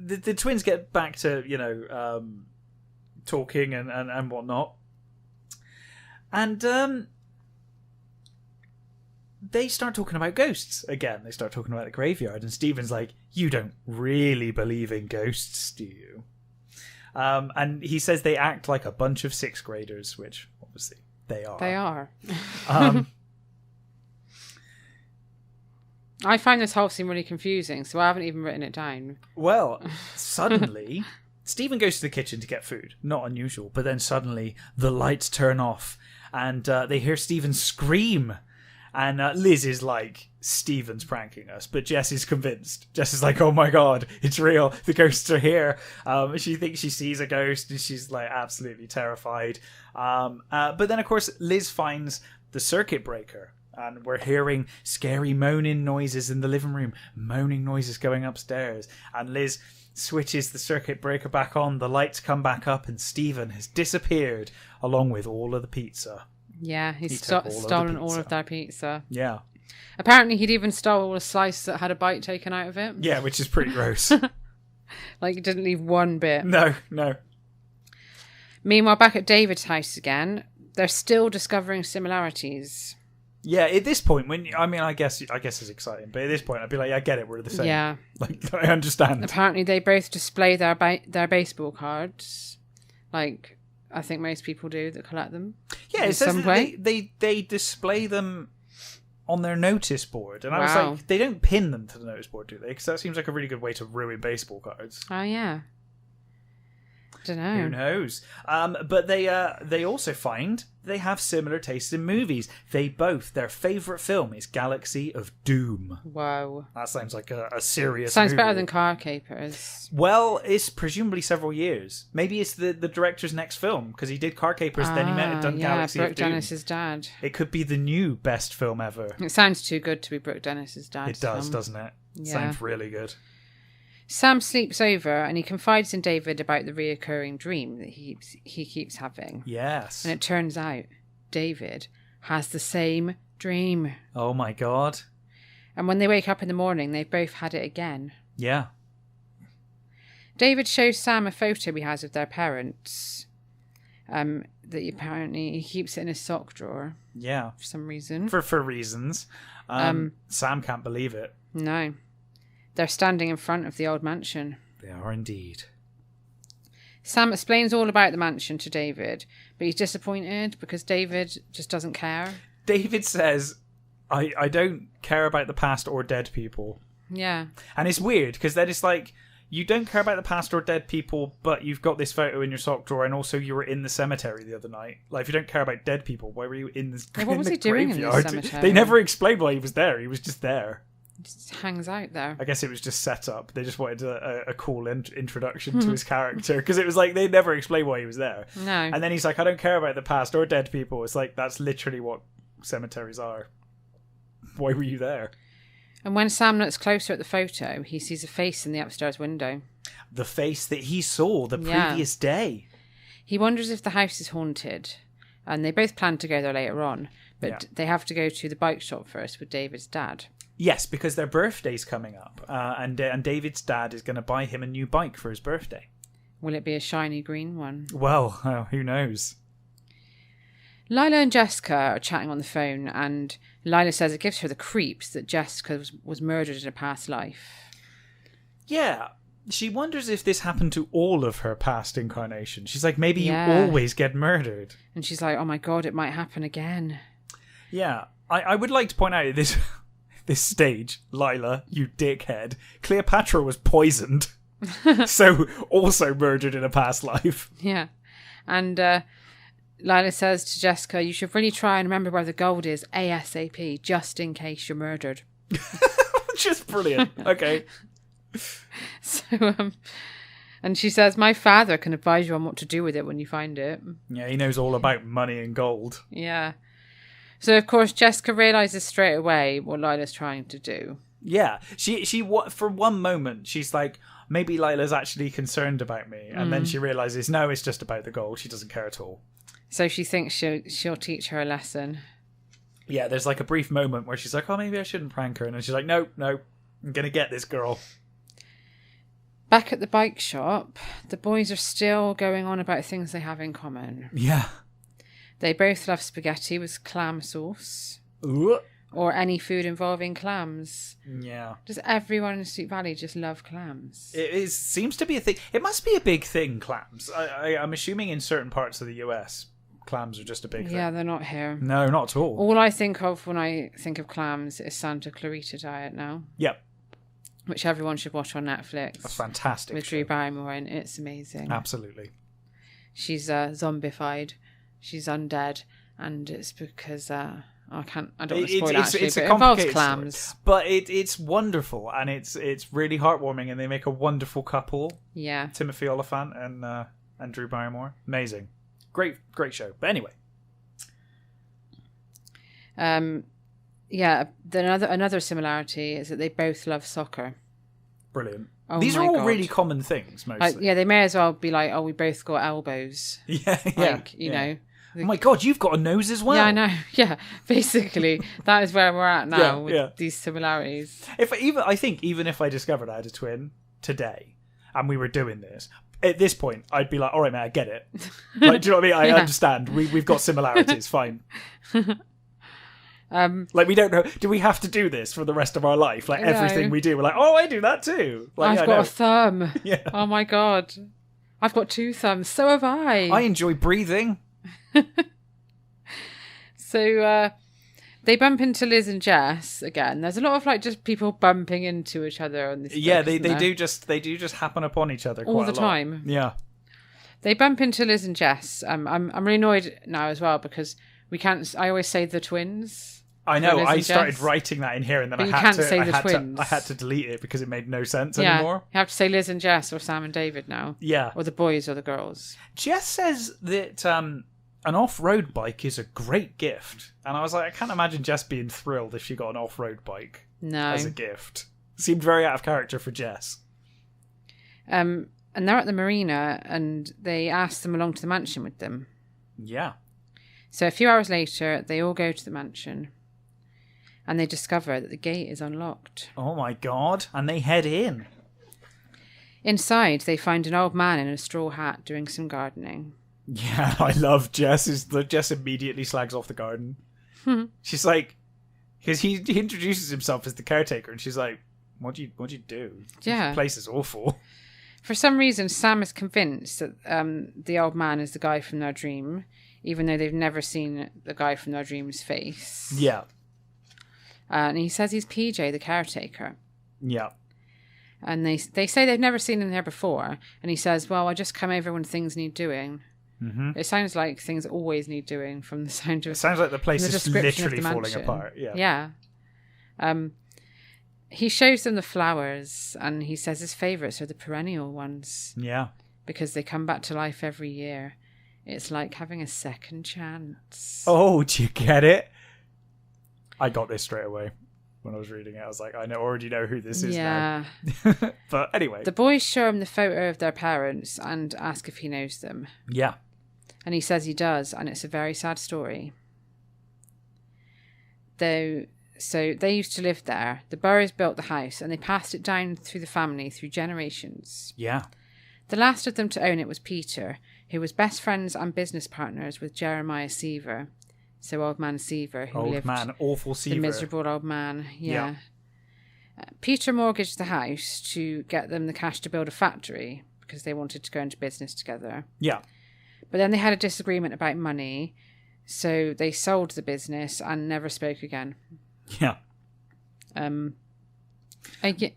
S2: the twins get back to talking and whatnot, and they start talking about ghosts again. They start talking about the graveyard, and Stephen's like, "You don't really believe in ghosts, do you?" And he says they act like a bunch of sixth graders, which obviously they are.
S1: They are. I find this whole scene really confusing, so I haven't even written it down.
S2: Well, suddenly, Stephen goes to the kitchen to get food. Not unusual. But then suddenly, the lights turn off, and they hear Stephen scream. And Liz is like, Stephen's pranking us. But Jess is convinced. Jess is like, oh my god, it's real. The ghosts are here. She thinks she sees a ghost, and she's like absolutely terrified. But then, of course, Liz finds the circuit breaker. And we're hearing scary moaning noises in the living room, moaning noises going upstairs. And Liz switches the circuit breaker back on, the lights come back up, and Stephen has disappeared along with all of the pizza.
S1: Yeah, he's stolen all of their pizza.
S2: Yeah.
S1: Apparently he'd even stolen a slice that had a bite taken out of it.
S2: Yeah, which is pretty gross.
S1: Like, he didn't leave one bit.
S2: No.
S1: Meanwhile, back at David's house again, they're still discovering similarities.
S2: Yeah, at this point, I guess it's exciting, but at this point, I'd be like, I get it, we're the same. Yeah, like I understand.
S1: Apparently, they both display their baseball cards, like I think most people do that collect them.
S2: Yeah, it says that they display them on their notice board, and I was like, they don't pin them to the notice board, do they? Because that seems like a really good way to ruin baseball cards.
S1: Oh yeah. Don't know.
S2: Who knows? But they also find they have similar tastes in movies. Their favourite film is Galaxy of Doom.
S1: Wow.
S2: That sounds like a serious
S1: Sounds
S2: movie.
S1: better than Car Capers.
S2: Well, it's presumably several years. Maybe it's the director's next film, because he did Car Capers, then he done Galaxy of Doom.
S1: Brooke Dennis's dad.
S2: It could be the new best film ever.
S1: It sounds too good to be Brooke Dennis's dad.
S2: It does, doesn't it?
S1: Yeah.
S2: Sounds really good.
S1: Sam sleeps over and he confides in David about the reoccurring dream that he keeps having.
S2: Yes.
S1: And it turns out David has the same dream.
S2: Oh my god.
S1: And when they wake up in the morning, they've both had it again.
S2: Yeah.
S1: David shows Sam a photo he has of their parents. That apparently he keeps it in his sock drawer.
S2: Yeah.
S1: For some reason.
S2: For reasons. Sam can't believe it.
S1: No. They're standing in front of the old mansion.
S2: They are indeed.
S1: Sam explains all about the mansion to David, but he's disappointed because David just doesn't care.
S2: David says, I don't care about the past or dead people.
S1: Yeah.
S2: And it's weird, because then it's like, you don't care about the past or dead people, but you've got this photo in your sock drawer, and also you were in the cemetery the other night. Like, if you don't care about dead people, why were you in the graveyard?
S1: What was he doing in the cemetery?
S2: They never explained why he was there. He was just there.
S1: Just hangs out there.
S2: I guess it was just set up. They just wanted a cool introduction to his character, because it was like they never explained why he was there.
S1: No.
S2: And then he's like, I don't care about the past or dead people. It's like, that's literally what cemeteries are. Why were you there?
S1: And when Sam looks closer at the photo, he sees a face in the upstairs window.
S2: The face that he saw the previous day.
S1: He wonders if the house is haunted. And they both plan to go there later on, but they have to go to the bike shop first with David's dad.
S2: Yes, because their birthday's coming up, and David's dad is going to buy him a new bike for his birthday.
S1: Will it be a shiny green one?
S2: Well, who knows?
S1: Lila and Jessica are chatting on the phone, and Lila says it gives her the creeps that Jessica was murdered in a past life.
S2: Yeah, She wonders if this happened to all of her past incarnations. She's like, maybe
S1: Yeah.
S2: you always get murdered.
S1: And she's like, oh my God, it might happen again.
S2: Yeah. I would like to point out at this stage, Lila, you dickhead, Cleopatra was poisoned. So also murdered in a past life.
S1: Yeah. And Lila says to Jessica, you should really try and remember where the gold is ASAP, just in case you're murdered.
S2: Just brilliant. Okay.
S1: So, and she says, my father can advise you on what to do with it when you find it.
S2: Yeah, he knows all about money and gold.
S1: Yeah. So, of course, Jessica realises straight away what Lila's trying to do.
S2: Yeah. She for one moment, she's like, maybe Lila's actually concerned about me. And then she realises, no, it's just about the gold. She doesn't care at all.
S1: So she thinks she'll teach her a lesson.
S2: Yeah, there's like a brief moment where she's like, oh, maybe I shouldn't prank her. And then she's like, no, I'm going to get this girl.
S1: Back at the bike shop, the boys are still going on about things they have in common.
S2: Yeah.
S1: They both love spaghetti with clam sauce.
S2: Ooh.
S1: Or any food involving clams.
S2: Yeah.
S1: Does everyone in Sweet Valley just love clams?
S2: It seems to be a thing. It must be a big thing, clams. I'm assuming in certain parts of the US, clams are just a big thing.
S1: Yeah, they're not here.
S2: No, not at all.
S1: All I think of when I think of clams is Santa Clarita Diet now.
S2: Yep.
S1: Which everyone should watch on Netflix.
S2: A fantastic
S1: with
S2: show.
S1: Drew Barrymore in. It's amazing.
S2: Absolutely.
S1: She's zombified. She's undead. And it's because... I don't want to spoil it, actually,
S2: it's
S1: but
S2: a
S1: it involves
S2: complicated
S1: clams.
S2: Story. But it's wonderful, and it's really heartwarming, and they make a wonderful couple.
S1: Yeah.
S2: Timothy Olyphant and Drew Barrymore. Amazing. Great show. But anyway.
S1: Yeah, another similarity is that they both love soccer.
S2: Brilliant.
S1: Oh,
S2: These are all really common things, mostly.
S1: Yeah, they may as well be like, oh, we both got elbows.
S2: Yeah,
S1: like, you know.
S2: Oh my God, you've got a nose as well.
S1: Yeah, I know. Yeah, basically, that is where we're at now with these similarities.
S2: I think even if I discovered I had a twin today and we were doing this, at this point, I'd be like, all right, man, I get it. Like, do you know what I mean? I understand. We've got similarities. Fine. Like, we don't know. Do we have to do this for the rest of our life? Like, everything we do, we're like, oh, I do that too. Like,
S1: I've got a thumb.
S2: Yeah.
S1: Oh my God. I've got two thumbs. So have I.
S2: I enjoy breathing.
S1: So they bump into Liz and Jess again. There's a lot of like just people bumping into each other on this.
S2: Yeah,
S1: book,
S2: they do just happen upon each other
S1: all
S2: quite
S1: the
S2: a lot.
S1: time.
S2: Yeah,
S1: they bump into Liz and Jess. I'm really annoyed now as well because we can't. I always say the twins.
S2: I know.
S1: Liz
S2: I
S1: and
S2: started
S1: Jess.
S2: writing that in here, and then
S1: But
S2: I
S1: you
S2: had
S1: can't
S2: to.
S1: say the twins.
S2: I had to delete it because it made no sense
S1: Yeah,
S2: anymore.
S1: you have to say Liz and Jess or Sam and David now.
S2: Yeah,
S1: or the boys or the girls.
S2: Jess says that an off-road bike is a great gift, and I was like, I can't imagine Jess being thrilled if she got an off-road bike as a gift. Seemed very out of character for Jess.
S1: And they're at the marina, and they ask them along to the mansion with them.
S2: Yeah.
S1: So a few hours later, they all go to the mansion, and they discover that the gate is unlocked.
S2: Oh my God! And they head in.
S1: Inside, they find an old man in a straw hat doing some gardening.
S2: Yeah, I love Jess. Jess immediately slags off the garden. She's like, because he introduces himself as the caretaker, and she's like, "What'd you do?
S1: Yeah,
S2: this place is awful."
S1: For some reason, Sam is convinced that the old man is the guy from their dream, even though they've never seen the guy from their dream's face.
S2: Yeah,
S1: and he says he's PJ, the caretaker.
S2: Yeah.
S1: And they say they've never seen him there before, and he says, "Well, I just come over when things need doing." Mm-hmm. It sounds like things always need doing from the sound of it.
S2: Sounds like the place is literally falling apart. Yeah.
S1: He shows them the flowers, and he says his favourites are the perennial ones.
S2: Yeah.
S1: Because they come back to life every year. It's like having a second chance.
S2: Oh, do you get it? I got this straight away when I was reading it. I was like, I already know who this is now. But anyway.
S1: The boys show him the photo of their parents and ask if he knows them.
S2: Yeah.
S1: And he says he does, and it's a very sad story. So they used to live there. The Burrows built the house, and they passed it down through the family through generations.
S2: Yeah.
S1: The last of them to own it was Peter, who was best friends and business partners with Jeremiah Seaver. So Old Man Seaver, who lived...
S2: Old man, awful Seaver.
S1: The miserable old man, yeah. Peter mortgaged the house to get them the cash to build a factory because they wanted to go into business together.
S2: Yeah.
S1: But then they had a disagreement about money, so they sold the business and never spoke again.
S2: Yeah.
S1: Yeah.
S2: They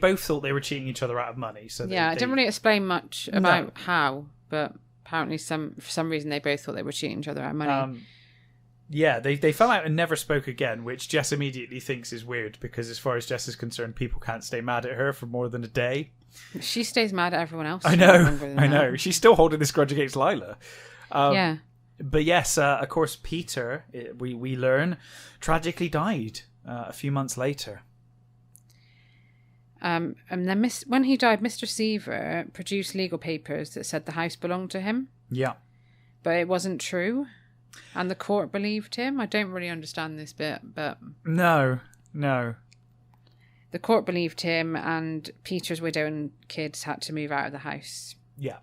S2: both thought they were cheating each other out of money. So
S1: I didn't really explain much about how, but apparently for some reason they both thought they were cheating each other out of money.
S2: They fell out and never spoke again, which Jess immediately thinks is weird because as far as Jess is concerned, people can't stay mad at her for more than a day.
S1: She stays mad at everyone else.
S2: I know. She's still holding this grudge against Lila.
S1: Yeah. But
S2: yes, of course, Peter, we learn, tragically died a few months later.
S1: And then when he died, Mr. Seaver produced legal papers that said the house belonged to him.
S2: Yeah.
S1: But it wasn't true. And the court believed him. I don't really understand this bit, but...
S2: No.
S1: The court believed him, and Peter's widow and kids had to move out of the house.
S2: Yeah.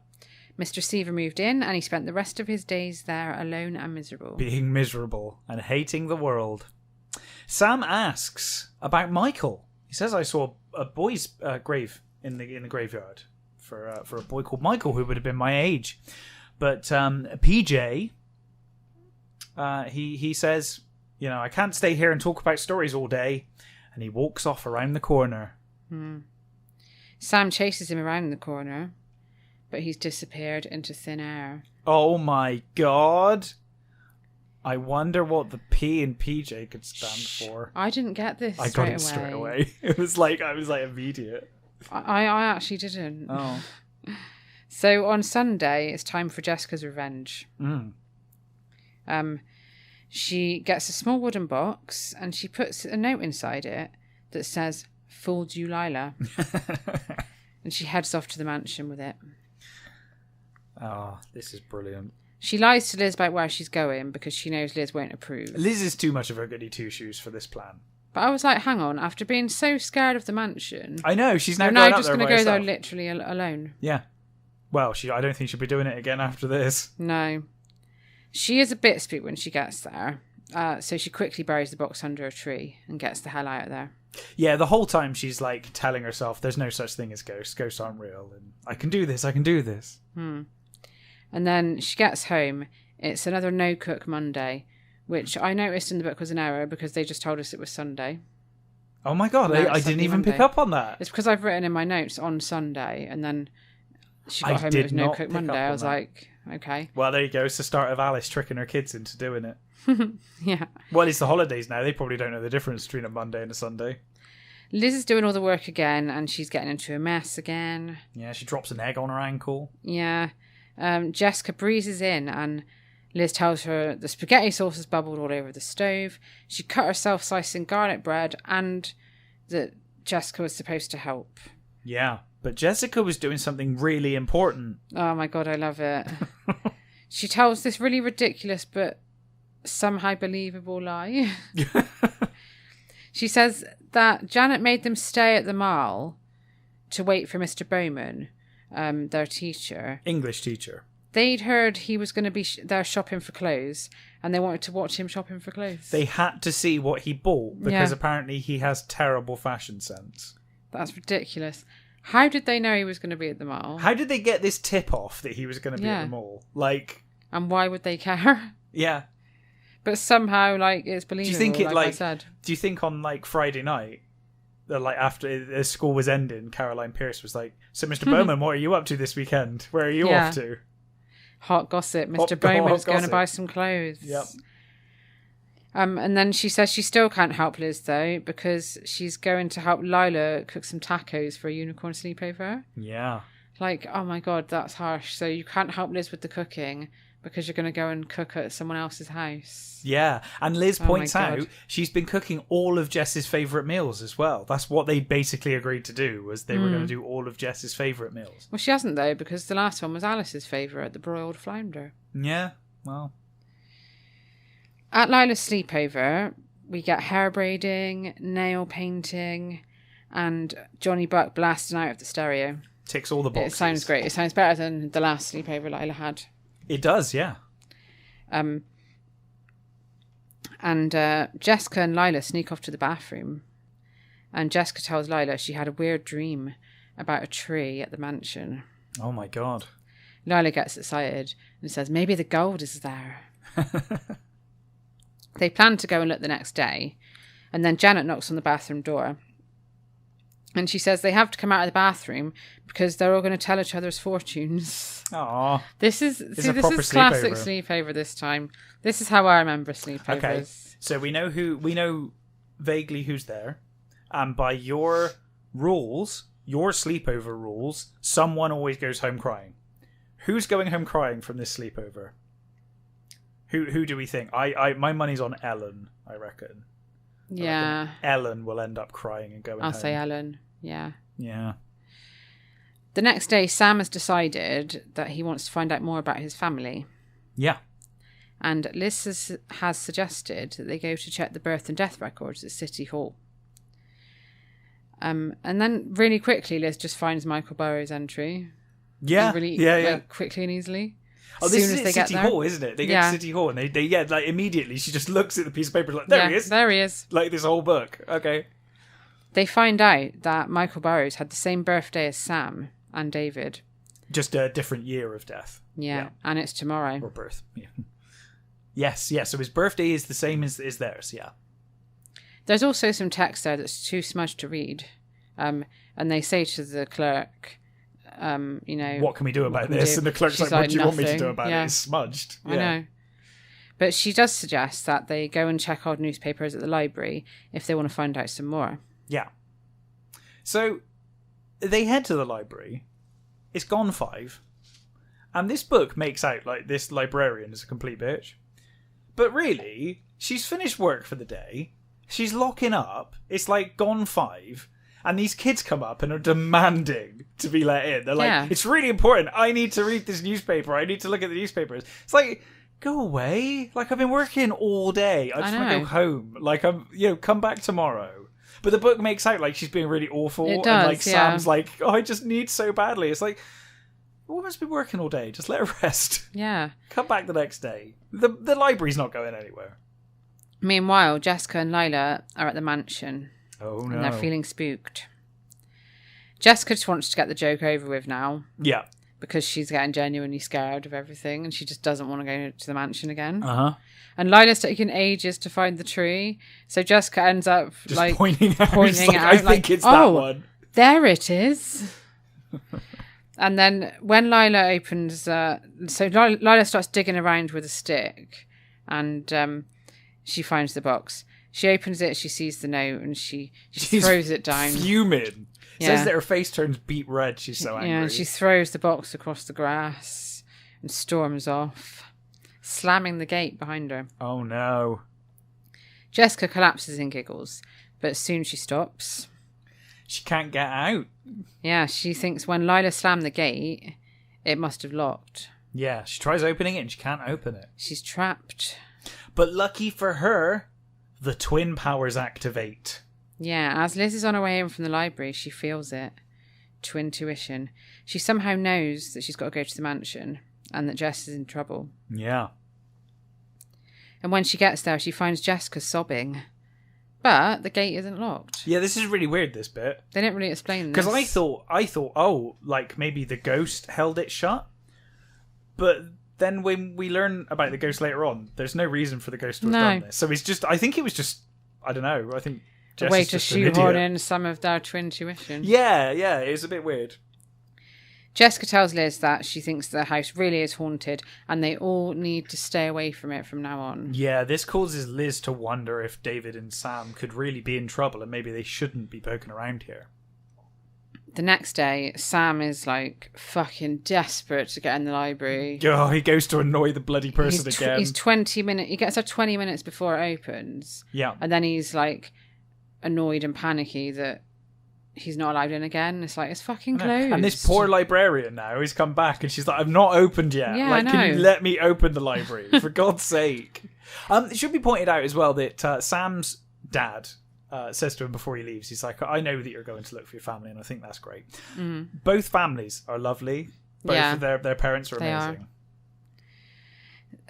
S1: Mr. Seaver moved in, and he spent the rest of his days there alone and miserable.
S2: Being miserable and hating the world. Sam asks about Michael. He says, I saw a boy's grave in the graveyard for a boy called Michael who would have been my age. But PJ... he says, I can't stay here and talk about stories all day. And he walks off around the corner.
S1: Sam chases him around the corner, but he's disappeared into thin air.
S2: Oh my God. I wonder what the P in PJ could stand for.
S1: I didn't get this
S2: I got it straight away. It was like, immediate.
S1: I actually didn't.
S2: Oh.
S1: So on Sunday, it's time for Jessica's revenge. She gets a small wooden box and she puts a note inside it that says, "Fooled you, Lila." And she heads off to the mansion with it.
S2: Oh, this is brilliant.
S1: She lies to Liz about where she's going because she knows Liz won't approve.
S2: Liz is too much of a goody two-shoes for this plan.
S1: But I was like, hang on, after being so scared of the mansion...
S2: I know, she's now
S1: just going to go there literally alone.
S2: Yeah. Well, I don't think she'll be doing it again after this.
S1: No. She is a bit spooked when she gets there. So she quickly buries the box under a tree and gets the hell out of there.
S2: Yeah, the whole time she's like telling herself there's no such thing as ghosts. Ghosts aren't real. And I can do this.
S1: And then she gets home. It's another no-cook Monday, which I noticed in the book was an error because they just told us it was Sunday.
S2: Oh my God, I didn't even pick up on that.
S1: It's because I've written in my notes on Sunday, and then she got home and it was no-cook Monday. I was like, okay.
S2: Well, there you go. It's the start of Alice tricking her kids into doing it.
S1: Yeah.
S2: Well, it's the holidays now. They probably don't know the difference between a Monday and a Sunday.
S1: Liz is doing all the work again, and she's getting into a mess again.
S2: Yeah, she drops an egg on her ankle.
S1: Yeah. Jessica breezes in, and Liz tells her the spaghetti sauce has bubbled all over the stove. She cut herself slicing garlic bread, and that Jessica was supposed to help.
S2: Yeah, but Jessica was doing something really important.
S1: Oh my God, I love it. She tells this really ridiculous but somehow believable lie. She says that Janet made them stay at the mall to wait for Mr. Bowman, their teacher.
S2: English teacher.
S1: They'd heard he was going to be there shopping for clothes, and they wanted to watch him shopping for clothes.
S2: They had to see what he bought, because apparently he has terrible fashion sense.
S1: That's ridiculous. How did they know he was going to be at the mall?
S2: How did they get this tip off that he was going to be at the mall?
S1: And why would they care?
S2: Yeah.
S1: But somehow, it's believable.
S2: Do you think
S1: I said.
S2: Do you think on Friday night, after the school was ending, Caroline Pierce was like, "So, Mr. Bowman, what are you up to this weekend? Where are you off to?"
S1: Hot gossip. Mr. Bowman's going to buy some clothes.
S2: Yep.
S1: And then she says she still can't help Liz though because she's going to help Lila cook some tacos for a unicorn sleepover.
S2: Yeah.
S1: Oh my God, that's harsh. So you can't help Liz with the cooking because you're going to go and cook at someone else's house.
S2: Yeah, and Liz points out she's been cooking all of Jess's favourite meals as well. That's what they basically agreed to do, was they were going to do all of Jess's favourite meals.
S1: Well, she hasn't though, because the last one was Alice's favourite, the broiled flounder.
S2: Yeah, well.
S1: At Lila's sleepover, we get hair braiding, nail painting, and Johnny Buck blasting out of the stereo.
S2: Ticks all the boxes.
S1: It sounds great. It sounds better than the last sleepover Lila had.
S2: It does, yeah.
S1: And Jessica and Lila sneak off to the bathroom. And Jessica tells Lila she had a weird dream about a tree at the mansion.
S2: Oh my God.
S1: Lila gets excited and says, maybe the gold is there. They plan to go and look the next day. And then Janet knocks on the bathroom door. And she says they have to come out of the bathroom because they're all going to tell each other's fortunes.
S2: Aww.
S1: This is classic sleepover this time. This is how I remember sleepovers.
S2: Okay. So we know vaguely who's there. And by your rules, your sleepover rules, someone always goes home crying. Who's going home crying from this sleepover? Who do we think? My money's on Ellen, I reckon.
S1: Yeah.
S2: Ellen will end up crying and going home.
S1: I'll say Ellen. Yeah.
S2: Yeah.
S1: The next day, Sam has decided that he wants to find out more about his family.
S2: Yeah.
S1: And Liz has suggested that they go to check the birth and death records at City Hall. And then really quickly, Liz just finds Michael Burrow's entry.
S2: Yeah.
S1: Like, quickly and easily.
S2: Oh, this is at City Hall, isn't it? They go to City Hall and they like immediately she just looks at the piece of paper like, there he is.
S1: There he is.
S2: Like this whole book. Okay.
S1: They find out that Michael Burrows had the same birthday as Sam and David.
S2: Just a different year of death.
S1: Yeah. And it's tomorrow.
S2: Or birth. Yeah. Yes. So his birthday is the same as theirs. Yeah.
S1: There's also some text there that's too smudged to read. And they say to the clerk,
S2: what can we do about this? And the clerk's like, what do you want me to do about it? It's smudged.
S1: I know. But she does suggest that they go and check old newspapers at the library if they want to find out some more.
S2: Yeah. So they head to the library. It's gone 5. And this book makes out like this librarian is a complete bitch. But really, she's finished work for the day. She's locking up. It's like gone 5. And these kids come up and are demanding to be let in. They're like, it's really important. I need to read this newspaper. I need to look at the newspapers. It's like, go away. Like, I've been working all day. I just want to go home. Like, come back tomorrow. But the book makes out like she's being really awful.
S1: It does,
S2: and like Sam's like, oh, I just need so badly. It's like, the woman's been working all day. Just let her rest.
S1: Yeah.
S2: Come back the next day. The library's not going anywhere.
S1: Meanwhile, Jessica and Lila are at the mansion.
S2: Oh, no.
S1: And they're feeling spooked. Jessica just wants to get the joke over with now.
S2: Yeah.
S1: Because she's getting genuinely scared of everything and she just doesn't want to go to the mansion again.
S2: Uh-huh.
S1: And Lila's taking ages to find the tree. So Jessica ends up
S2: just
S1: like
S2: pointing it out.
S1: I
S2: think it's that one.
S1: There it is. And then when Lila opens... Lila starts digging around with a stick and she finds the box. She opens it, she sees the note, and she throws it down.
S2: Fuming. Says that her face turns beet red. She's so angry.
S1: Yeah, and she throws the box across the grass and storms off, slamming the gate behind her.
S2: Oh, no.
S1: Jessica collapses in giggles, but soon she stops.
S2: She can't get out.
S1: Yeah, she thinks when Lila slammed the gate, it must have locked.
S2: Yeah, she tries opening it and she can't open it.
S1: She's trapped.
S2: But lucky for her... the twin powers activate.
S1: Yeah, as Liz is on her way in from the library, she feels it. Twin tuition. She somehow knows that she's got to go to the mansion and that Jess is in trouble.
S2: Yeah.
S1: And when she gets there, she finds Jessica sobbing. But the gate isn't locked.
S2: Yeah, this is really weird, this bit.
S1: They didn't really explain this.
S2: Because I thought, oh, like maybe the ghost held it shut. But... then when we learn about the ghost later on, there's no reason for the ghost to have done this. So it's just, I think it was just, I don't know, I think Jess
S1: a way
S2: is
S1: to
S2: just an idiot.
S1: shoehorn in some of their twin tuition.
S2: Yeah, it was a bit weird.
S1: Jessica tells Liz that she thinks the house really is haunted and they all need to stay away from it from now on.
S2: Yeah, this causes Liz to wonder if David and Sam could really be in trouble and maybe they shouldn't be poking around here.
S1: The next day, Sam is like fucking desperate to get in the library.
S2: Oh, he goes to annoy the bloody person again.
S1: He's 20 minutes. He gets there 20 minutes before it opens.
S2: Yeah.
S1: And then he's like annoyed and panicky that he's not allowed in again. It's like, it's fucking closed.
S2: And this poor librarian now, he's come back and she's like, I've not opened yet.
S1: Yeah,
S2: like, can you let me open the library? For God's sake. It should be pointed out as well that Sam's dad... says to him before he leaves, he's like, I know that you're going to look for your family, and I think that's great. Mm. Both families are lovely. Both of their parents are amazing.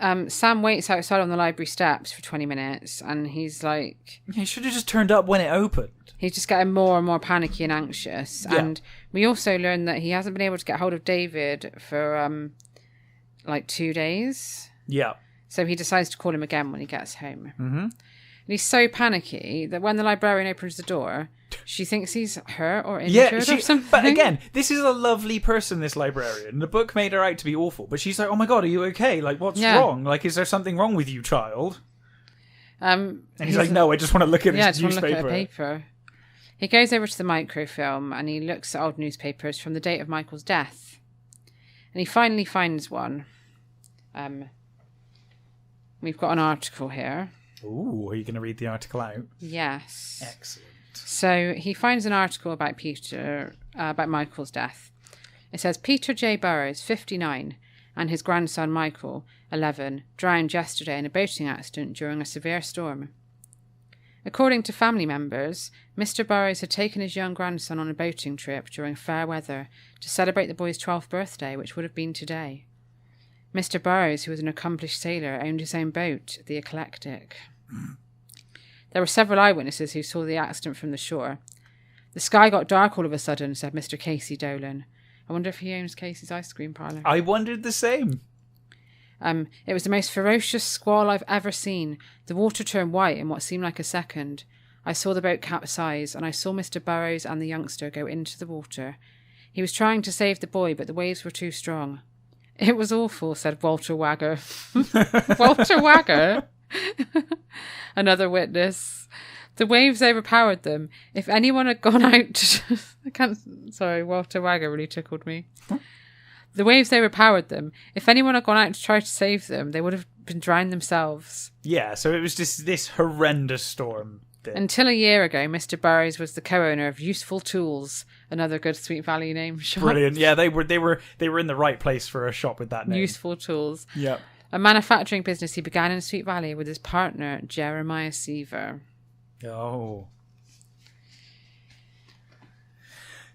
S1: Sam waits outside on the library steps for 20 minutes, and he's like...
S2: He should have just turned up when it opened.
S1: He's just getting more and more panicky and anxious. Yeah. And we also learn that he hasn't been able to get hold of David for, 2 days.
S2: Yeah.
S1: So he decides to call him again when he gets home.
S2: Mm-hmm.
S1: And he's so panicky that when the librarian opens the door, she thinks he's hurt or injured or something.
S2: But again, this is a lovely person, this librarian. The book made her out to be awful, but she's like, oh my God, are you okay? Like, what's wrong? Like, is there something wrong with you, child? And he's like, no, I just want to look at this newspaper.
S1: Look at a paper. He goes over to the microfilm and he looks at old newspapers from the date of Michael's death. And he finally finds one. We've got an article here.
S2: Ooh, are you going to read the article out?
S1: Yes.
S2: Excellent.
S1: So he finds an article about about Michael's death. It says, Peter J. Burrows, 59, and his grandson Michael, 11, drowned yesterday in a boating accident during a severe storm. According to family members, Mr. Burrows had taken his young grandson on a boating trip during fair weather to celebrate the boy's 12th birthday, which would have been today. Mr. Burrows, who was an accomplished sailor, owned his own boat, the Eclectic. There were several eyewitnesses who saw the accident from the shore. The sky got dark all of a sudden, said Mr. Casey Dolan. I wonder if he owns Casey's ice cream parlour.
S2: I wondered the same.
S1: It was the most ferocious squall I've ever seen. The water turned white in what seemed like a second. I saw the boat capsize, and I saw Mr. Burrows and the youngster go into the water. He was trying to save the boy, but the waves were too strong. It was awful, said Walter Wagger. Walter Wagger? Another witness. The waves overpowered them. If anyone had gone out... Walter Wagger really tickled me. The waves overpowered them. If anyone had gone out to try to save them, they would have been drowned themselves.
S2: Yeah, so it was just this horrendous storm.
S1: Until a year ago, Mr. Burrows was the co-owner of Useful Tools, another good Sweet Valley name shop.
S2: Brilliant. Yeah, they were in the right place for a shop with that name.
S1: Useful Tools.
S2: Yeah.
S1: A manufacturing business he began in Sweet Valley with his partner, Jeremiah Seaver.
S2: Oh.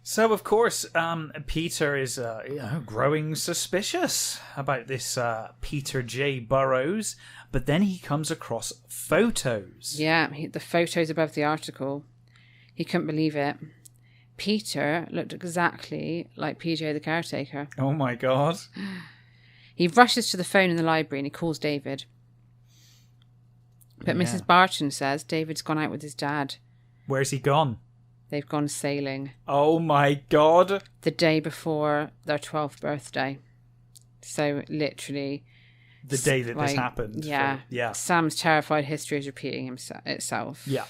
S2: So, of course, Peter is growing suspicious about this Peter J. Burrows, but then he comes across photos.
S1: Yeah, the photos above the article. He couldn't believe it. Peter looked exactly like PJ the caretaker.
S2: Oh my God.
S1: He rushes to the phone in the library and he calls David. But Mrs. Barton says David's gone out with his dad.
S2: Where's he gone?
S1: They've gone sailing.
S2: Oh my God.
S1: The day before their 12th birthday. So literally...
S2: The day that this happened.
S1: Yeah. Sam's terrified history is repeating itself.
S2: Yeah.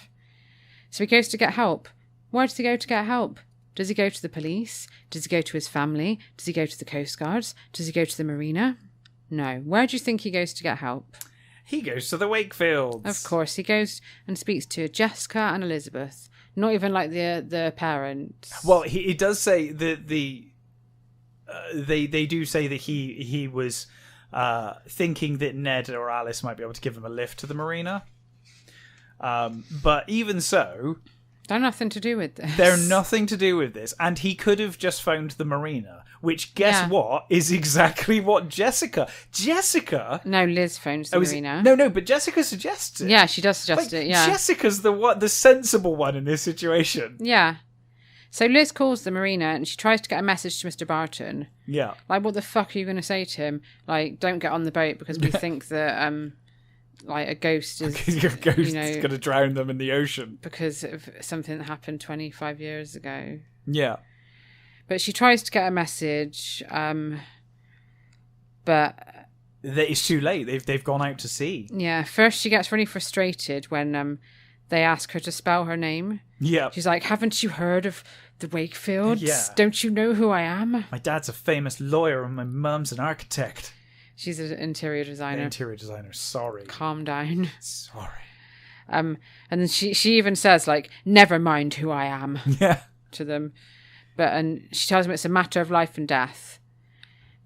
S1: So he goes to get help. Where does he go to get help? Does he go to the police? Does he go to his family? Does he go to the Coast Guards? Does he go to the marina? No. Where do you think he goes to get help?
S2: He goes to the Wakefields.
S1: Of course. He goes and speaks to Jessica and Elizabeth. Not even like the parents.
S2: Well, he does say that they do say that he was thinking that Ned or Alice might be able to give him a lift to the marina. But even so...
S1: They're nothing to do with this.
S2: They're nothing to do with this. And he could have just phoned the marina, which, guess what, is exactly what Jessica... No,
S1: Liz phones the marina.
S2: No, but Jessica suggests it.
S1: Yeah, she does suggest it, yeah.
S2: Jessica's the sensible one in this situation.
S1: Yeah. So Liz calls the marina and she tries to get a message to Mr. Barton.
S2: Yeah.
S1: Like, what the fuck are you going to say to him? Like, don't get on the boat because we think that... a ghost is...
S2: Your ghost is going to drown them in the ocean.
S1: Because of something that happened 25 years ago.
S2: Yeah.
S1: But she tries to get a message, but...
S2: It's too late. They've gone out to sea.
S1: Yeah. First, she gets really frustrated when they ask her to spell her name.
S2: Yeah.
S1: She's like, haven't you heard of the Wakefields?
S2: Yeah.
S1: Don't you know who I am?
S2: My dad's a famous lawyer and my mum's an architect.
S1: She's an interior designer.
S2: Sorry.
S1: Calm down.
S2: Sorry.
S1: And then she even says, like, never mind who I am.
S2: Yeah.
S1: To them. And she tells them it's a matter of life and death.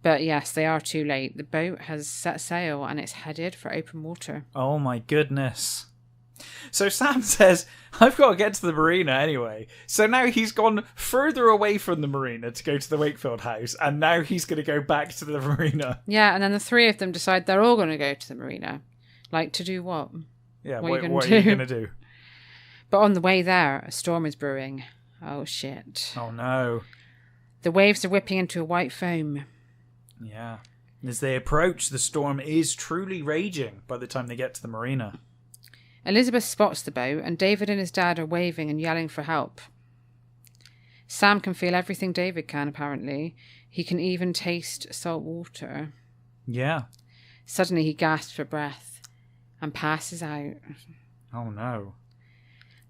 S1: But yes, they are too late. The boat has set sail and it's headed for open water.
S2: Oh my goodness. So Sam says, I've got to get to the marina anyway. So now he's gone further away from the marina to go to the Wakefield house, and now he's going to go back to the marina.
S1: Yeah, and then the three of them decide they're all going to go to the marina. Like, to do what?
S2: Yeah, what are you going to do?
S1: But on the way there, a storm is brewing. Oh, shit.
S2: Oh, no.
S1: The waves are whipping into a white foam.
S2: Yeah. As they approach, the storm is truly raging by the time they get to the marina.
S1: Elizabeth spots the boat, and David and his dad are waving and yelling for help. Sam can feel everything David can, apparently. He can even taste salt water.
S2: Yeah.
S1: Suddenly he gasps for breath and passes out.
S2: Oh, no.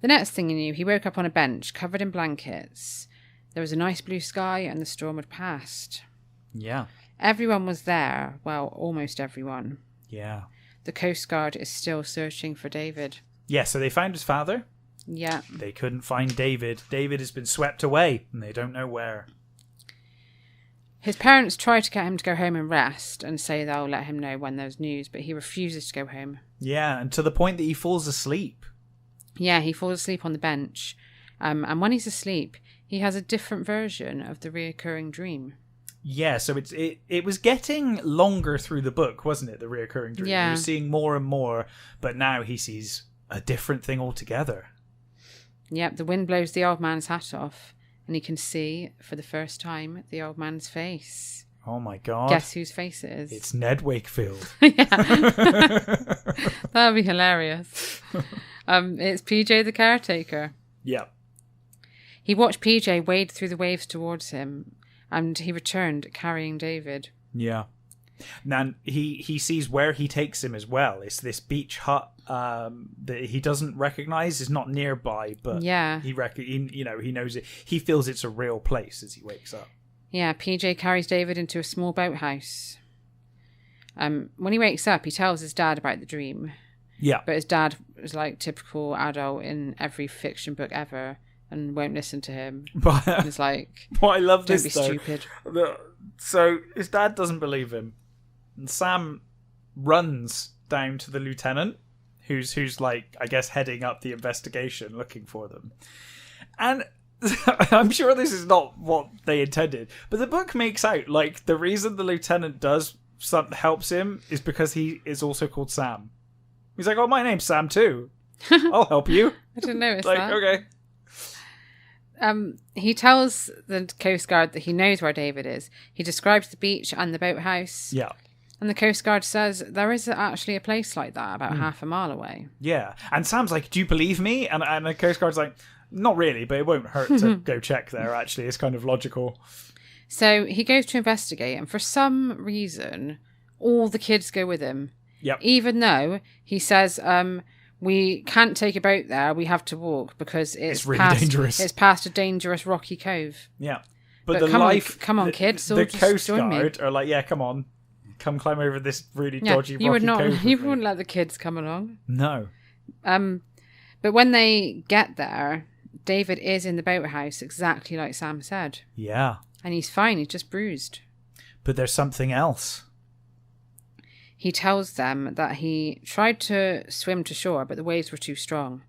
S1: The next thing he knew, he woke up on a bench, covered in blankets. There was a nice blue sky, and the storm had passed.
S2: Yeah.
S1: Everyone was there. Well, almost everyone.
S2: Yeah.
S1: The Coast Guard is still searching for David.
S2: Yeah, so they found his father.
S1: Yeah.
S2: They couldn't find David. David has been swept away, and they don't know where.
S1: His parents try to get him to go home and rest and say they'll let him know when there's news, but he refuses to go home.
S2: Yeah, and to the point that he falls asleep.
S1: Yeah, he falls asleep on the bench. And when he's asleep, he has a different version of the reoccurring dream.
S2: Yeah, so it was getting longer through the book, wasn't it? The reoccurring dream.
S1: Yeah.
S2: He was seeing more and more, but now he sees a different thing altogether.
S1: Yep, the wind blows the old man's hat off, and he can see, for the first time, the old man's face.
S2: Oh my god.
S1: Guess whose face it is?
S2: It's Ned Wakefield.
S1: Yeah. That'd be hilarious. It's PJ the caretaker.
S2: Yeah.
S1: He watched PJ wade through the waves towards him, and he returned carrying David.
S2: Yeah. Now he sees where he takes him as well. It's this beach hut that he doesn't recognize, is not nearby, but
S1: yeah,
S2: he knows it. He feels it's a real place as he wakes up.
S1: Yeah, PJ carries David into a small boathouse. When he wakes up, he tells his dad about the dream.
S2: Yeah.
S1: But his dad is like typical adult in every fiction book ever and won't listen to him.
S2: But
S1: it's like,
S2: I love
S1: don't
S2: this,
S1: be
S2: though.
S1: stupid.
S2: So his dad doesn't believe him. And Sam runs down to the lieutenant, who's like, I guess, heading up the investigation, looking for them. And I'm sure this is not what they intended, but the book makes out like the reason the lieutenant helps him is because he is also called Sam. He's like, oh, my name's Sam too. I'll help you.
S1: I didn't notice
S2: like,
S1: that.
S2: Okay.
S1: He tells the Coast Guard that he knows where David is. He describes the beach and the boathouse.
S2: Yeah.
S1: And the Coast Guard says there is actually a place like that about half a mile away.
S2: Yeah. And Sam's like, do you believe me? And the Coast Guard's like, not really, but it won't hurt to go check there, actually. It's kind of logical.
S1: So he goes to investigate, and for some reason, all the kids go with him.
S2: Yep.
S1: Even though he says, we can't take a boat there, we have to walk because it's
S2: really dangerous.
S1: It's past a dangerous rocky cove.
S2: Yeah. But
S1: come on, kids.
S2: The Coast Guard are like, yeah, come on. Come climb over this really dodgy rocky cove.
S1: You wouldn't let the kids come along.
S2: No.
S1: But when they get there, David is in the boathouse exactly like Sam said.
S2: Yeah.
S1: And he's fine, he's just bruised.
S2: But there's something else.
S1: He tells them that he tried to swim to shore, but the waves were too strong.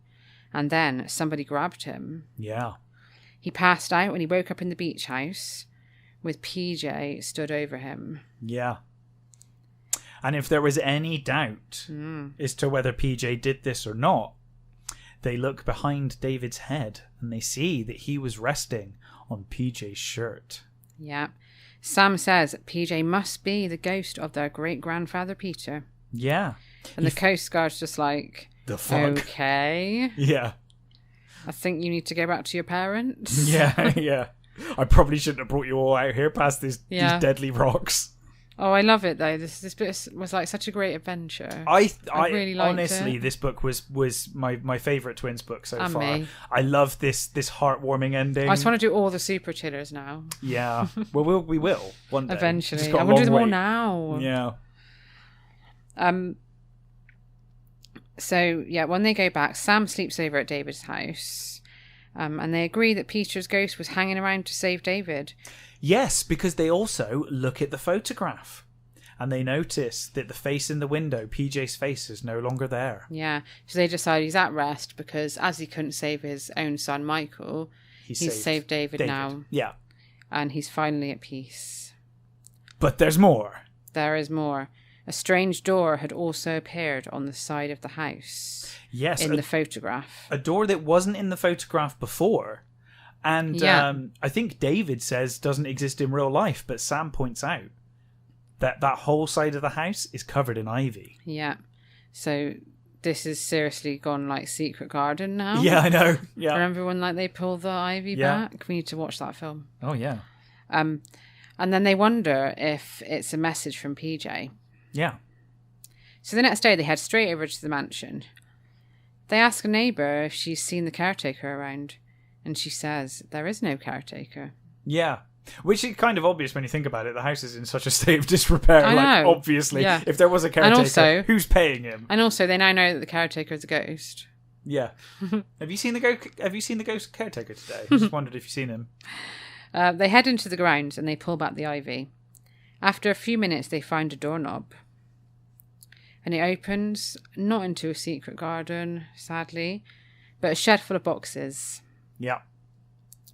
S1: And then somebody grabbed him.
S2: Yeah.
S1: He passed out and he woke up in the beach house with PJ stood over him.
S2: Yeah. And if there was any doubt as to whether PJ did this or not, they look behind David's head and they see that he was resting on PJ's shirt.
S1: Yeah. Sam says that PJ must be the ghost of their great-grandfather Peter.
S2: Yeah.
S1: And the Coast Guard's just like,
S2: the fuck?
S1: Okay.
S2: Yeah.
S1: I think you need to go back to your parents.
S2: Yeah, yeah. I probably shouldn't have brought you all out here past these deadly rocks.
S1: Oh, I love it though. This bit was like such a great adventure.
S2: I
S1: really liked
S2: honestly,
S1: it.
S2: this book was my favourite Twins book so
S1: And
S2: far.
S1: me.
S2: I love this heartwarming ending.
S1: I just want to do all the super chillers now.
S2: Yeah, well, we will one day.
S1: Eventually, I want to do them all now.
S2: Yeah.
S1: So yeah, when they go back, Sam sleeps over at David's house, and they agree that Peter's ghost was hanging around to save David.
S2: Yes, because they also look at the photograph. and they notice that the face in the window, PJ's face, is no longer there.
S1: Yeah. So they decide he's at rest because as he couldn't save his own son, Michael, he's saved David now.
S2: Yeah.
S1: And he's finally at peace.
S2: But there's more.
S1: There is more. A strange door had also appeared on the side of the house.
S2: Yes.
S1: In the photograph.
S2: A door that wasn't in the photograph before. And I think David says doesn't exist in real life, but Sam points out that whole side of the house is covered in ivy.
S1: Yeah. So this has seriously gone like Secret Garden now.
S2: Yeah, I know. Yeah.
S1: Remember when like they pulled the ivy back? We need to watch that film.
S2: Oh, yeah.
S1: And then they wonder if it's a message from PJ.
S2: Yeah.
S1: So the next day they head straight over to the mansion. They ask a neighbour if she's seen the caretaker around. And she says, there is no caretaker.
S2: Yeah. Which is kind of obvious when you think about it. The house is in such a state of disrepair.
S1: I know.
S2: Obviously.
S1: Yeah.
S2: If there was a caretaker,
S1: and also,
S2: who's paying him?
S1: And also, they now know that the caretaker is a ghost.
S2: Yeah. Have you seen the ghost caretaker today? I just wondered if you've seen him.
S1: They head into the grounds and they pull back the ivy. After a few minutes, they find a doorknob. And it opens, not into a secret garden, sadly, but a shed full of boxes.
S2: Yeah.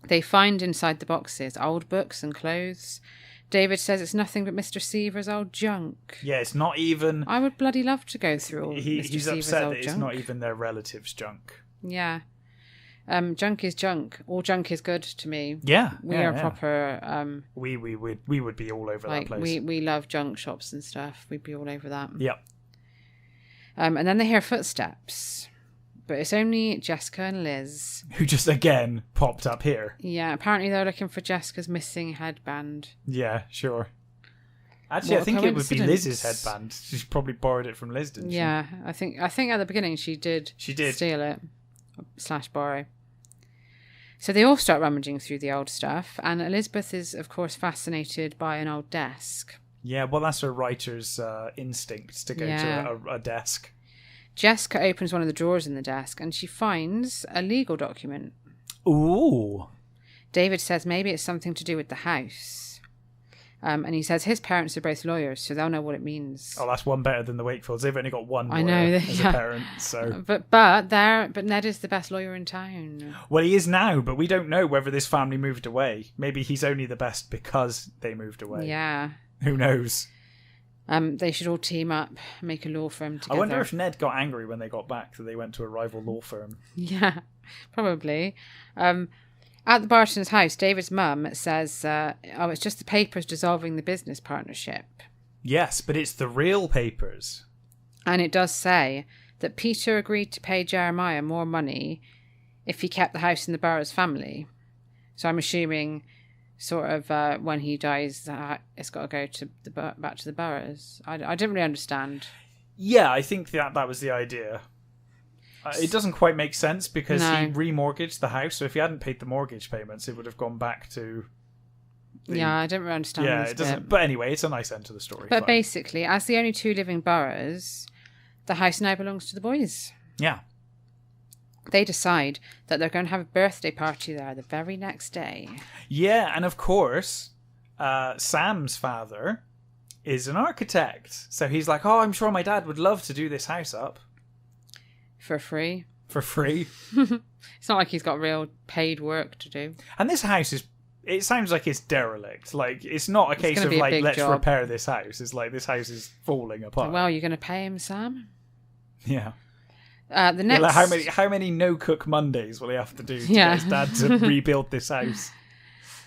S1: They find inside the boxes old books and clothes. David says it's nothing but Mr. Seaver's old junk.
S2: Yeah, it's not even...
S1: I would bloody love to go through all Mr.
S2: He's
S1: Seaver's
S2: upset
S1: old
S2: that it's
S1: junk.
S2: not even their relatives' junk.
S1: Yeah. Junk is junk. All junk is good to me.
S2: Yeah.
S1: We are proper...
S2: We would be all over that place.
S1: We love junk shops and stuff. We'd be all over that.
S2: Yep.
S1: And then they hear footsteps. But it's only Jessica and Liz.
S2: Who just, again, popped up here.
S1: Yeah, apparently they're looking for Jessica's missing headband.
S2: Yeah, sure. Actually, I think it would be Liz's headband. She probably borrowed it from Liz, didn't she?
S1: Yeah, I think at the beginning she did steal it. / borrow. So they all start rummaging through the old stuff. And Elizabeth is, of course, fascinated by an old desk.
S2: Yeah, well, that's her writer's instinct to go to a desk.
S1: Jessica opens one of the drawers in the desk and she finds a legal document.
S2: Ooh.
S1: David says maybe it's something to do with the house. And he says his parents are both lawyers, so they'll know what it means.
S2: Oh, that's one better than the Wakefields. They've only got one lawyer as a parent. So.
S1: But Ned is the best lawyer in town.
S2: Well, he is now, but we don't know whether this family moved away. Maybe he's only the best because they moved away.
S1: Yeah.
S2: Who knows?
S1: They should all team up, make a law firm together.
S2: I wonder if Ned got angry when they got back that they went to a rival law firm.
S1: Yeah, probably. At the Barton's house, David's mum says, it's just the papers dissolving the business partnership.
S2: Yes, but it's the real papers.
S1: And it does say that Peter agreed to pay Jeremiah more money if he kept the house in the Burrows family. So I'm assuming... sort of when he dies, it's got to go to back to the Burrows. I didn't really understand.
S2: Yeah, I think that was the idea. It doesn't quite make sense because he remortgaged the house, so if he hadn't paid the mortgage payments, it would have gone back to...
S1: I didn't really understand this
S2: it doesn't.
S1: bit.
S2: But anyway, it's a nice end to the story.
S1: But basically, as the only two living Burrows, the house now belongs to the boys.
S2: Yeah.
S1: They decide that they're going to have a birthday party there the very next day.
S2: Yeah, and of course, Sam's father is an architect. So he's like, oh, I'm sure my dad would love to do this house up.
S1: For free.
S2: For free.
S1: It's not like he's got real paid work to do.
S2: And this house is... It sounds like it's derelict. Like, it's not a case of, like, let's repair this house. It's like, this house is falling apart.
S1: Well, you're going to pay him, Sam?
S2: Yeah.
S1: The next...
S2: like how many no-cook Mondays will he have to do to get his dad to rebuild this house?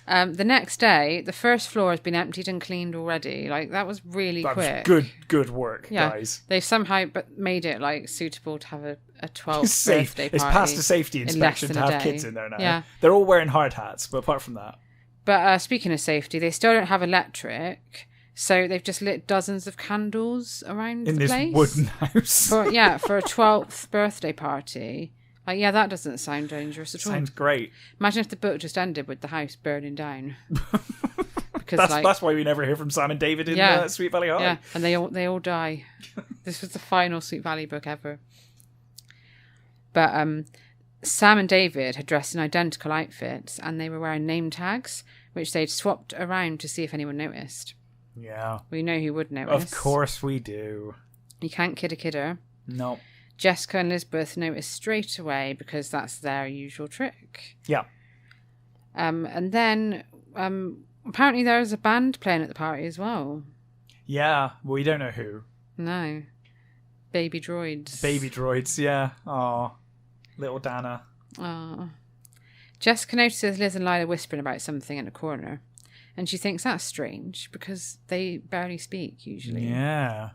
S1: The next day, the first floor has been emptied and cleaned already. Like, that was really quick.
S2: Was good work, guys.
S1: They've somehow made it, like, suitable to have a 12th birthday party.
S2: It's past a safety inspection to have kids in there now.
S1: Yeah.
S2: They're all wearing hard hats, but apart from that.
S1: But speaking of safety, they still don't have electric, so they've just lit dozens of candles around the place.
S2: In this wooden house.
S1: For a 12th birthday party. Like, yeah, that doesn't sound dangerous at all.
S2: Sounds great.
S1: Imagine if the book just ended with the house burning down. Because
S2: that's why we never hear from Sam and David in Sweet Valley High.
S1: Yeah, and they all die. This was the final Sweet Valley book ever. But Sam and David had dressed in identical outfits and they were wearing name tags, which they'd swapped around to see if anyone noticed.
S2: Yeah.
S1: We know who would notice.
S2: Of course we do.
S1: You can't kid a kidder.
S2: No.
S1: Jessica and Elizabeth notice straight away because that's their usual trick.
S2: Yeah.
S1: And then apparently there's a band playing at the party as well.
S2: Yeah. Well, we don't know who.
S1: No. Baby droids.
S2: Baby droids, yeah. Aw. Little Dana.
S1: Aw. Jessica notices Liz and Lila whispering about something in a corner. And she thinks that's strange because they barely speak usually.
S2: Yeah.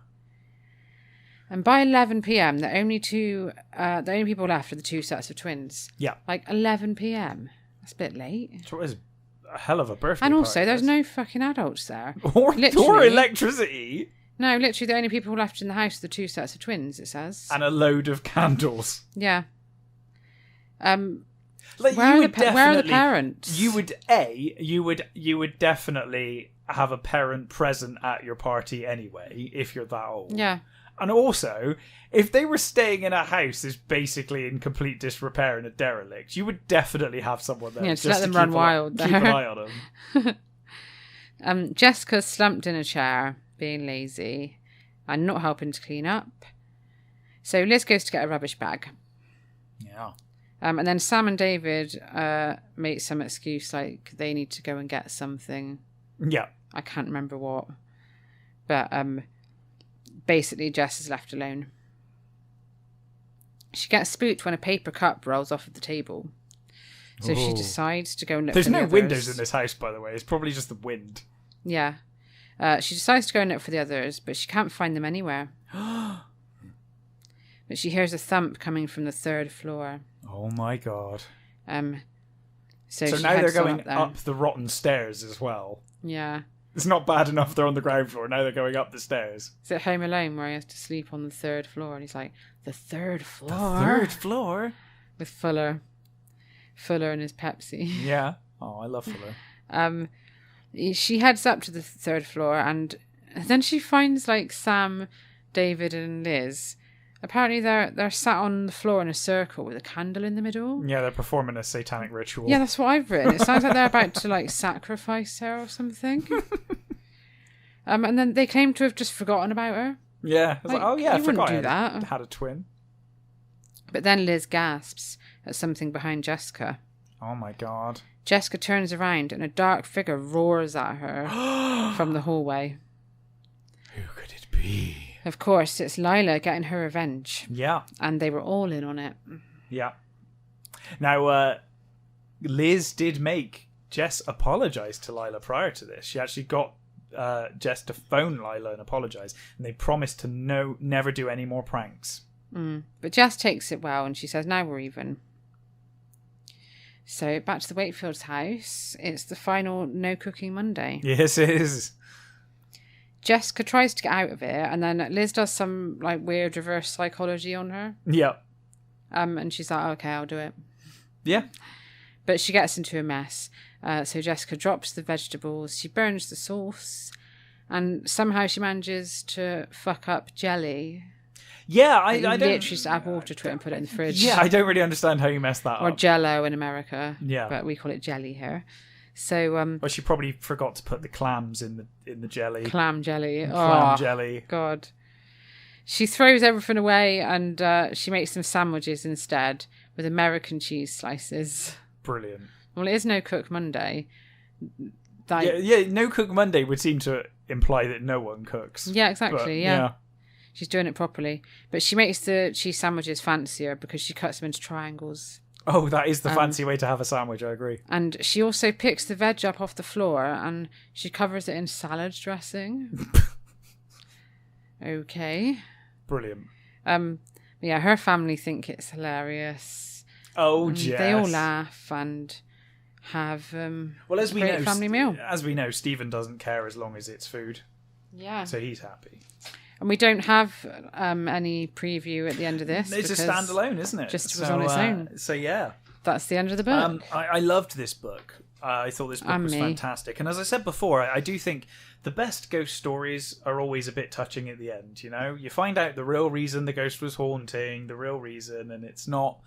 S1: And by 11 p.m, the only people left are the two sets of twins.
S2: Yeah.
S1: Like 11 p.m. That's a bit late.
S2: So it was a hell of a birthday
S1: And also,
S2: party,
S1: there's
S2: this.
S1: no fucking adults there.
S2: Or
S1: Literally.
S2: electricity.
S1: No, literally, the only people left in the house are the two sets of twins, it says.
S2: And a load of candles.
S1: Yeah.
S2: Like,
S1: where are the parents?
S2: You would definitely have a parent present at your party anyway, if you're that old.
S1: Yeah.
S2: And also, if they were staying in a house that's basically in complete disrepair and a derelict, you would definitely have someone there.
S1: Yeah,
S2: just
S1: let them
S2: to
S1: run wild
S2: keep
S1: there.
S2: an eye on them.
S1: Jessica's slumped in a chair, being lazy, and not helping to clean up. So Liz goes to get a rubbish bag.
S2: Yeah.
S1: And then Sam and David make some excuse like they need to go and get something.
S2: Yeah.
S1: I can't remember what. But basically Jess is left alone. She gets spooked when a paper cup rolls off of the table. So she decides to go and look
S2: There's
S1: for the
S2: no
S1: others.
S2: windows in this house, by the way. It's probably just the wind.
S1: Yeah. She decides to go and look for the others, but she can't find them anywhere. But she hears a thump coming from the third floor.
S2: Oh my god.
S1: So
S2: So
S1: she
S2: now they're
S1: heads on
S2: going
S1: there.
S2: up the rotten stairs as well.
S1: Yeah.
S2: It's not bad enough they're on the ground floor. Now they're going up the stairs.
S1: Is it Home Alone where he has to sleep on the third floor? And he's like, the third floor?
S2: The third floor?
S1: With Fuller. Fuller and his Pepsi.
S2: Yeah. Oh, I love Fuller.
S1: She heads up to the third floor and then she finds like Sam, David and Liz. Apparently they're sat on the floor in a circle with a candle in the middle.
S2: Yeah, they're performing a satanic ritual.
S1: Yeah, that's what I've written. It sounds like they're about to like sacrifice her or something. And then they claim to have just forgotten about her.
S2: Yeah. I was like, oh yeah, I
S1: you
S2: forgot
S1: wouldn't do
S2: I
S1: that.
S2: had a twin.
S1: But then Liz gasps at something behind Jessica.
S2: Oh my god.
S1: Jessica turns around and a dark figure roars at her from the hallway.
S2: Who could it be?
S1: Of course, it's Lila getting her revenge.
S2: Yeah.
S1: And they were all in on it.
S2: Yeah. Now, Liz did make Jess apologise to Lila prior to this. She actually got Jess to phone Lila and apologise. And they promised to never do any more pranks.
S1: But Jess takes it well and she says, now we're even. So back to the Wakefield's house. It's the final no cooking Monday.
S2: Yes, it is.
S1: Jessica tries to get out of it and then Liz does some like weird reverse psychology on her.
S2: Yeah.
S1: And she's like, okay, I'll do it.
S2: Yeah.
S1: But she gets into a mess. So Jessica drops the vegetables. She burns the sauce. And somehow she manages to fuck up jelly.
S2: Yeah, I
S1: You
S2: don't...
S1: literally just add water to it and put it in the fridge.
S2: Yeah, I don't really understand how you messed that
S1: Or
S2: up.
S1: Jello in America.
S2: Yeah.
S1: But we call it jelly here. So,
S2: Well, she probably forgot to put the clams in the jelly.
S1: clam jelly.
S2: Clam jelly.
S1: God. She throws everything away and she makes some sandwiches instead with American cheese slices.
S2: Brilliant.
S1: Well, it is No Cook Monday.
S2: Yeah, no cook Monday would seem to imply that no one cooks.
S1: Yeah, exactly.
S2: But,
S1: yeah. She's doing it properly. But she makes the cheese sandwiches fancier because she cuts them into triangles.
S2: Oh, that is the fancy way to have a sandwich, I agree.
S1: And she also picks the veg up off the floor and she covers it in salad dressing. Okay.
S2: Brilliant.
S1: Yeah, her family think it's hilarious.
S2: Oh, Jess.
S1: They all laugh and have
S2: well, as we
S1: great
S2: know,
S1: family meal.
S2: As we know, Stephen doesn't care as long as it's food.
S1: Yeah.
S2: So he's happy.
S1: And we don't have any preview at the end of this.
S2: It's a standalone, isn't it?
S1: Just was on its own.
S2: So yeah.
S1: That's the end of the book.
S2: I loved this book. I thought this book was fantastic. And as I said before, I do think the best ghost stories are always a bit touching at the end. You know, you find out the real reason the ghost was haunting, the real reason, and it's not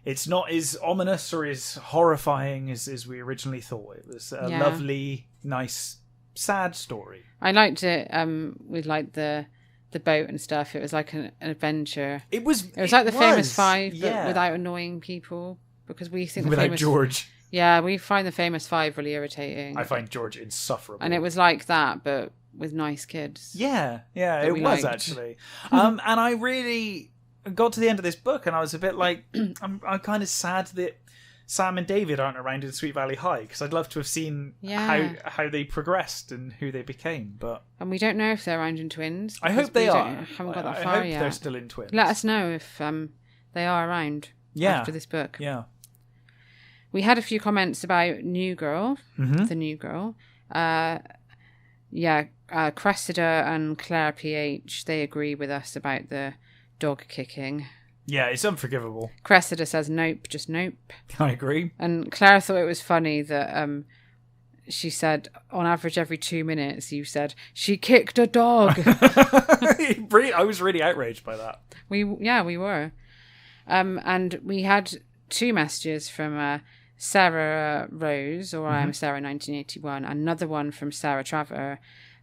S2: as ominous or as horrifying as we originally thought. It was a lovely, nice sad story.
S1: I liked it with like the boat and stuff. It was like an adventure.
S2: It was
S1: like the famous five, but
S2: yeah.
S1: without annoying people, because we think
S2: without George.
S1: Yeah, we find the famous five really irritating.
S2: I find George insufferable.
S1: And it was like that, but with nice kids.
S2: Yeah, it was
S1: liked.
S2: Actually. And I really got to the end of this book, and I was a bit like, I'm kind of sad that Sam and David aren't around in Sweet Valley High, because I'd love to have seen how they progressed and who they became. But
S1: and we don't know if they're around in Twins.
S2: I hope they are.
S1: Haven't got that
S2: I
S1: far
S2: hope
S1: yet.
S2: they're still in Twins.
S1: Let us know if they are around after this book.
S2: Yeah.
S1: We had a few comments about New Girl, the New Girl. Cressida and Claire PH, they agree with us about the dog kicking.
S2: Yeah, it's unforgivable.
S1: Cressida says nope, just nope.
S2: I agree.
S1: And Claire thought it was funny that she said, on average every 2 minutes, you said, she kicked a dog.
S2: I was really outraged by that.
S1: We were. And we had 2 messages from Sarah Rose, or I'm Sarah 1981, another one from Sarah Traver.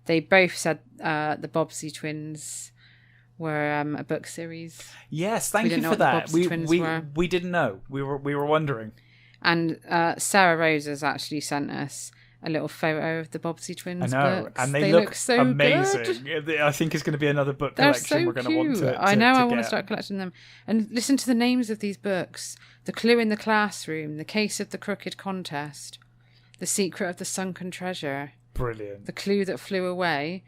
S1: They both said the Bobbsey twins were a book series.
S2: Yes, thank you for that. We didn't know. We were wondering.
S1: And Sarah Rose has actually sent us a little photo of the Bobbsey twins.
S2: I know,
S1: books.
S2: and they look
S1: so
S2: amazing.
S1: Good.
S2: I think it's going to be another book
S1: They're
S2: collection
S1: so
S2: we're going to want to
S1: I know, I want to start collecting them. And listen to the names of these books: The Clue in the Classroom, The Case of the Crooked Contest, The Secret of the Sunken Treasure,
S2: brilliant,
S1: The Clue That Flew Away,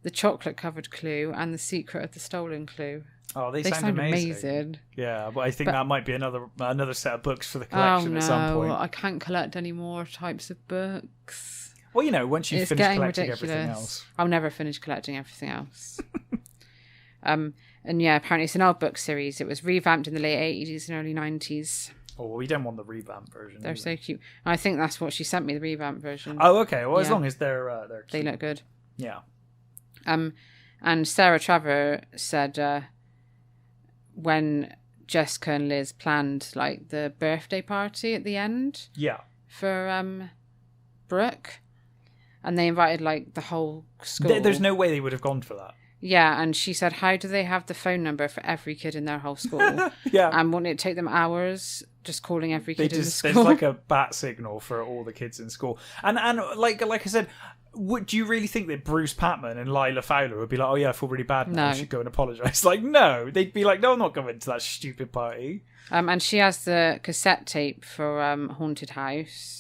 S1: The Chocolate Covered Clue, and The Secret of the Stolen Clue.
S2: Oh, they sound amazing. Yeah, but I think that might be another set of books for the collection at some point.
S1: I can't collect any more types of books.
S2: Well, once you finish collecting everything else.
S1: I'll never finish collecting everything else. And yeah, apparently it's an old book series. It was revamped in the late 80s and early 90s.
S2: Oh, well, we don't want the revamp version.
S1: They're so cute. I think that's what she sent me, the revamp version.
S2: Oh, okay. Well, as long as they're cute.
S1: They look good.
S2: Yeah.
S1: And Sarah Traver said when Jessica and Liz planned like the birthday party at the end.
S2: Yeah.
S1: For Brooke, and they invited like the whole school.
S2: There's no way they would have gone for that.
S1: Yeah, and she said, how do they have the phone number for every kid in their whole school?
S2: Yeah.
S1: And wouldn't it take them hours just calling every kid in the school?
S2: There's like a bat signal for all the kids in school. And like I said, do you really think that Bruce Patman and Lila Fowler would be like, oh yeah, I feel really bad now, I should go and apologise? Like, no. They'd be like, no, I'm not going to that stupid party.
S1: And she has the cassette tape for Haunted House.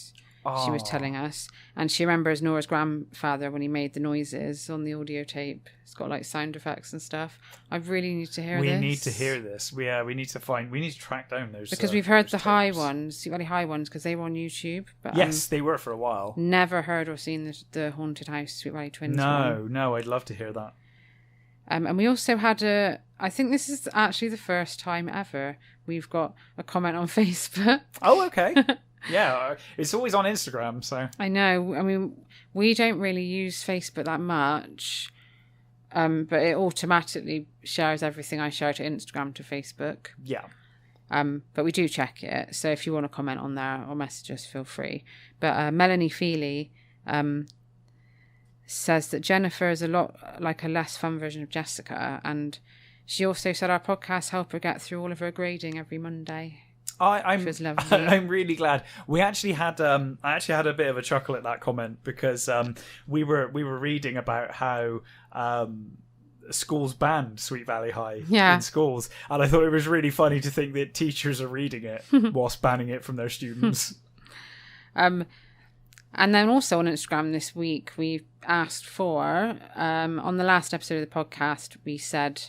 S1: She was telling us, and she remembers Nora's grandfather when he made the noises on the audio tape. It's got like sound effects and stuff. I really need to hear this.
S2: We need to hear this. We need to track down those,
S1: because we've heard the
S2: tapes.
S1: High ones, really high ones, because they were on YouTube. But
S2: yes, they were for a while.
S1: Never heard or seen the Haunted House Sweet Valley Twins.
S2: No, I'd love to hear that.
S1: And we also had I think this is actually the first time ever we've got a comment on Facebook.
S2: Oh, okay. Yeah, it's always on Instagram, so...
S1: I know. I mean, we don't really use Facebook that much, but it automatically shares everything I share to Instagram to Facebook.
S2: Yeah.
S1: But we do check it, so if you want to comment on there or message us, feel free. But Melanie Feely says that Jennifer is a lot like a less fun version of Jessica, and she also said our podcasts help her get through all of her grading every Monday.
S2: I'm really glad. We actually had I actually had a bit of a chuckle at that comment because we were reading about how schools banned Sweet Valley High in schools, and I thought it was really funny to think that teachers are reading it whilst banning it from their students.
S1: And then also on Instagram this week we asked for on the last episode of the podcast we said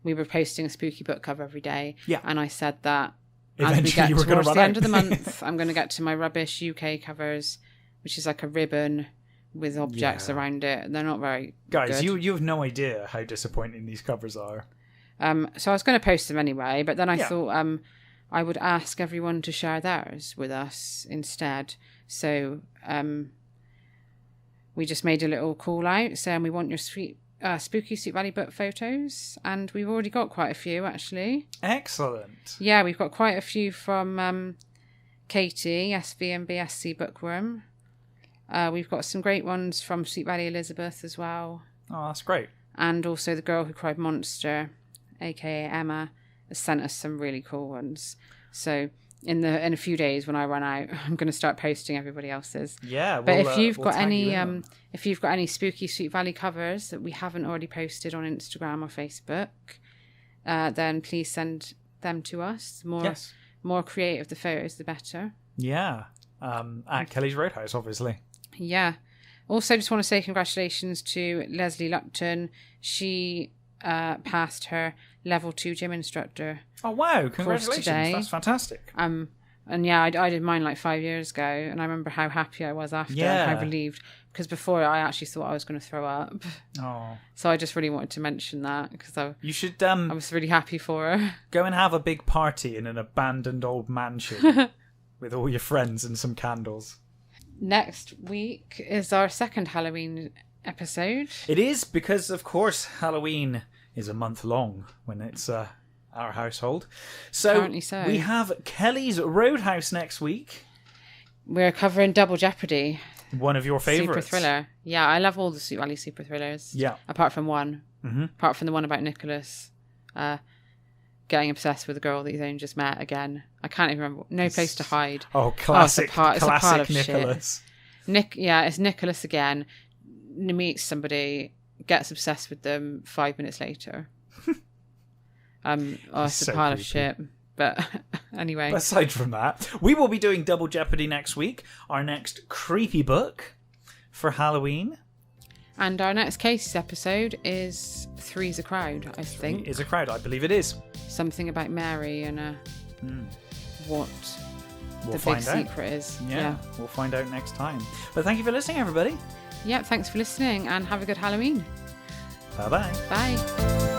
S1: we were posting a spooky book cover every day, and I said that as we get towards the end of the month, I'm going to get to my rubbish UK covers, which is like a ribbon with objects around it. They're not very
S2: good.
S1: You
S2: have no idea how disappointing these covers are.
S1: So I was going to post them anyway, but then I thought I would ask everyone to share theirs with us instead. So we just made a little call out saying we want your spooky Sweet Valley book photos, and we've already got quite a few actually.
S2: Excellent.
S1: Yeah, we've got quite a few from Katie, SVMBSC Bookworm. We've got some great ones from Sweet Valley Elizabeth as well.
S2: Oh, that's great.
S1: And also the Girl Who Cried Monster, aka Emma, has sent us some really cool ones. So in a few days when I run out, I'm going to start posting everybody else's.
S2: Yeah,
S1: but if you've got any spooky Sweet Valley covers that we haven't already posted on Instagram or Facebook, then please send them to us. More creative the photos, the better.
S2: Yeah, at Kelly's Roadhouse, obviously.
S1: Yeah. Also, just want to say congratulations to Leslie Lupton. She passed her level 2 gym instructor.
S2: Oh wow! Congratulations,
S1: today.
S2: That's fantastic.
S1: And yeah, I did mine like 5 years ago, and I remember how happy I was after, and how relieved, because before I actually thought I was going to throw up.
S2: Oh.
S1: So I just really wanted to mention that because
S2: you should.
S1: I was really happy for her.
S2: Go and have a big party in an abandoned old mansion with all your friends and some candles. Next
S1: week is our second Halloween episode.
S2: It is, because of course Halloween is a month long when it's our household. So we have Kelly's Roadhouse next week.
S1: We're covering Double Jeopardy.
S2: One of your favourites.
S1: Super thriller. Yeah, I love all the Sweet Valley super thrillers.
S2: Yeah.
S1: Apart from one.
S2: Mm-hmm.
S1: Apart from the one about Nicholas getting obsessed with a girl that he's only just met again. I can't even remember. No Place to Hide.
S2: Oh, classic,
S1: it's a pile of
S2: Nicholas.
S1: Shit. It's Nicholas again. Meets somebody, gets obsessed with them 5 minutes later. It's a pile of shit. But anyway.
S2: Aside from that, we will be doing Double Jeopardy next week. Our next creepy book for Halloween. And our next cases episode is Three's a Crowd, I think. Three is a Crowd, I believe it is. Something about Mary and what the big secret is. Yeah, we'll find out next time. But thank you for listening, everybody. Yeah, thanks for listening, and have a good Halloween. Bye-bye. Bye.